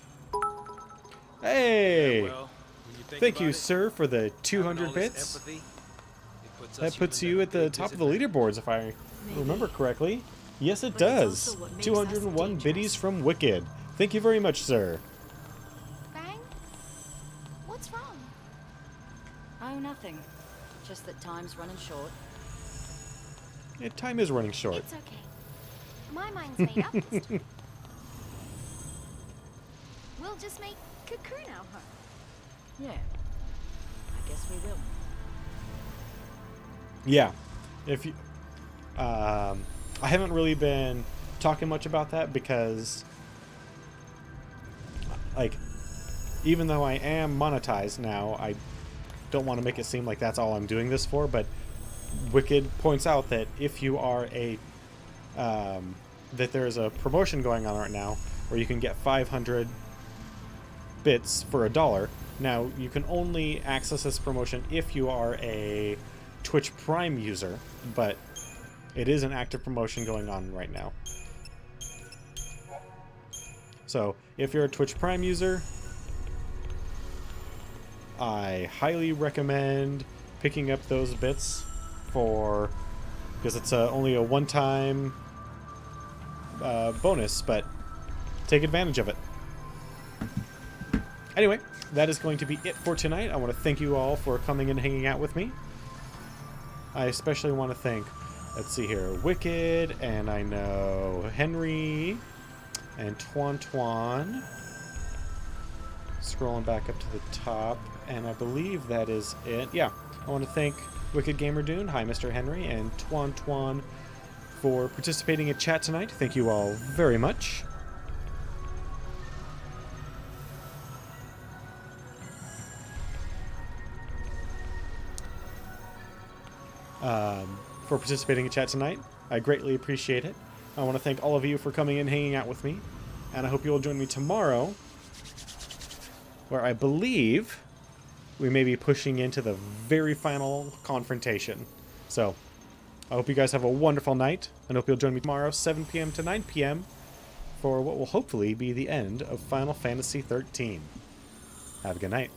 Hey! Well, when you think Thank about you, it, sir, for the having 200 all this bits. empathy, it That us puts humans you a at the big top of the disadvantage. leaderboards, if I remember correctly. Yes, it But it's does. also what makes us 201 dangerous. biddies from Wicked. Thank you very much, sir. Bang? What's wrong? Oh, nothing. Just that time's running short. Yeah, time is running short. It's okay. My mind's made up this time. We'll just make Cocoon our home. Yeah. I guess we will. Yeah. If you, I haven't really been talking much about that because, like, even though I am monetized now, I don't want to make it seem like that's all I'm doing this for. But Wicked points out that if you are a, that there is a promotion going on right now where you can get 500 bits for $1. Now, you can only access this promotion if you are a Twitch Prime user, but it is an active promotion going on right now. So, if you're a Twitch Prime user, I highly recommend picking up those bits for, because it's only a one-time bonus, but take advantage of it. Anyway, that is going to be it for tonight. I want to thank you all for coming and hanging out with me. I especially want to thank, let's see here, Wicked, and I know Henry, and Twan. Scrolling back up to the top, and I believe that is it. Yeah, I want to thank Wicked Gamer Dune, hi Mr. Henry, and Twan for participating in chat tonight. Thank you all very much. For participating in chat tonight. I greatly appreciate it. I want to thank all of you for coming and hanging out with me. And I hope you will join me tomorrow, where I believe we may be pushing into the very final confrontation. So, I hope you guys have a wonderful night, and hope you'll join me tomorrow, 7 p.m. to 9 p.m., for what will hopefully be the end of Final Fantasy XIII. Have a good night.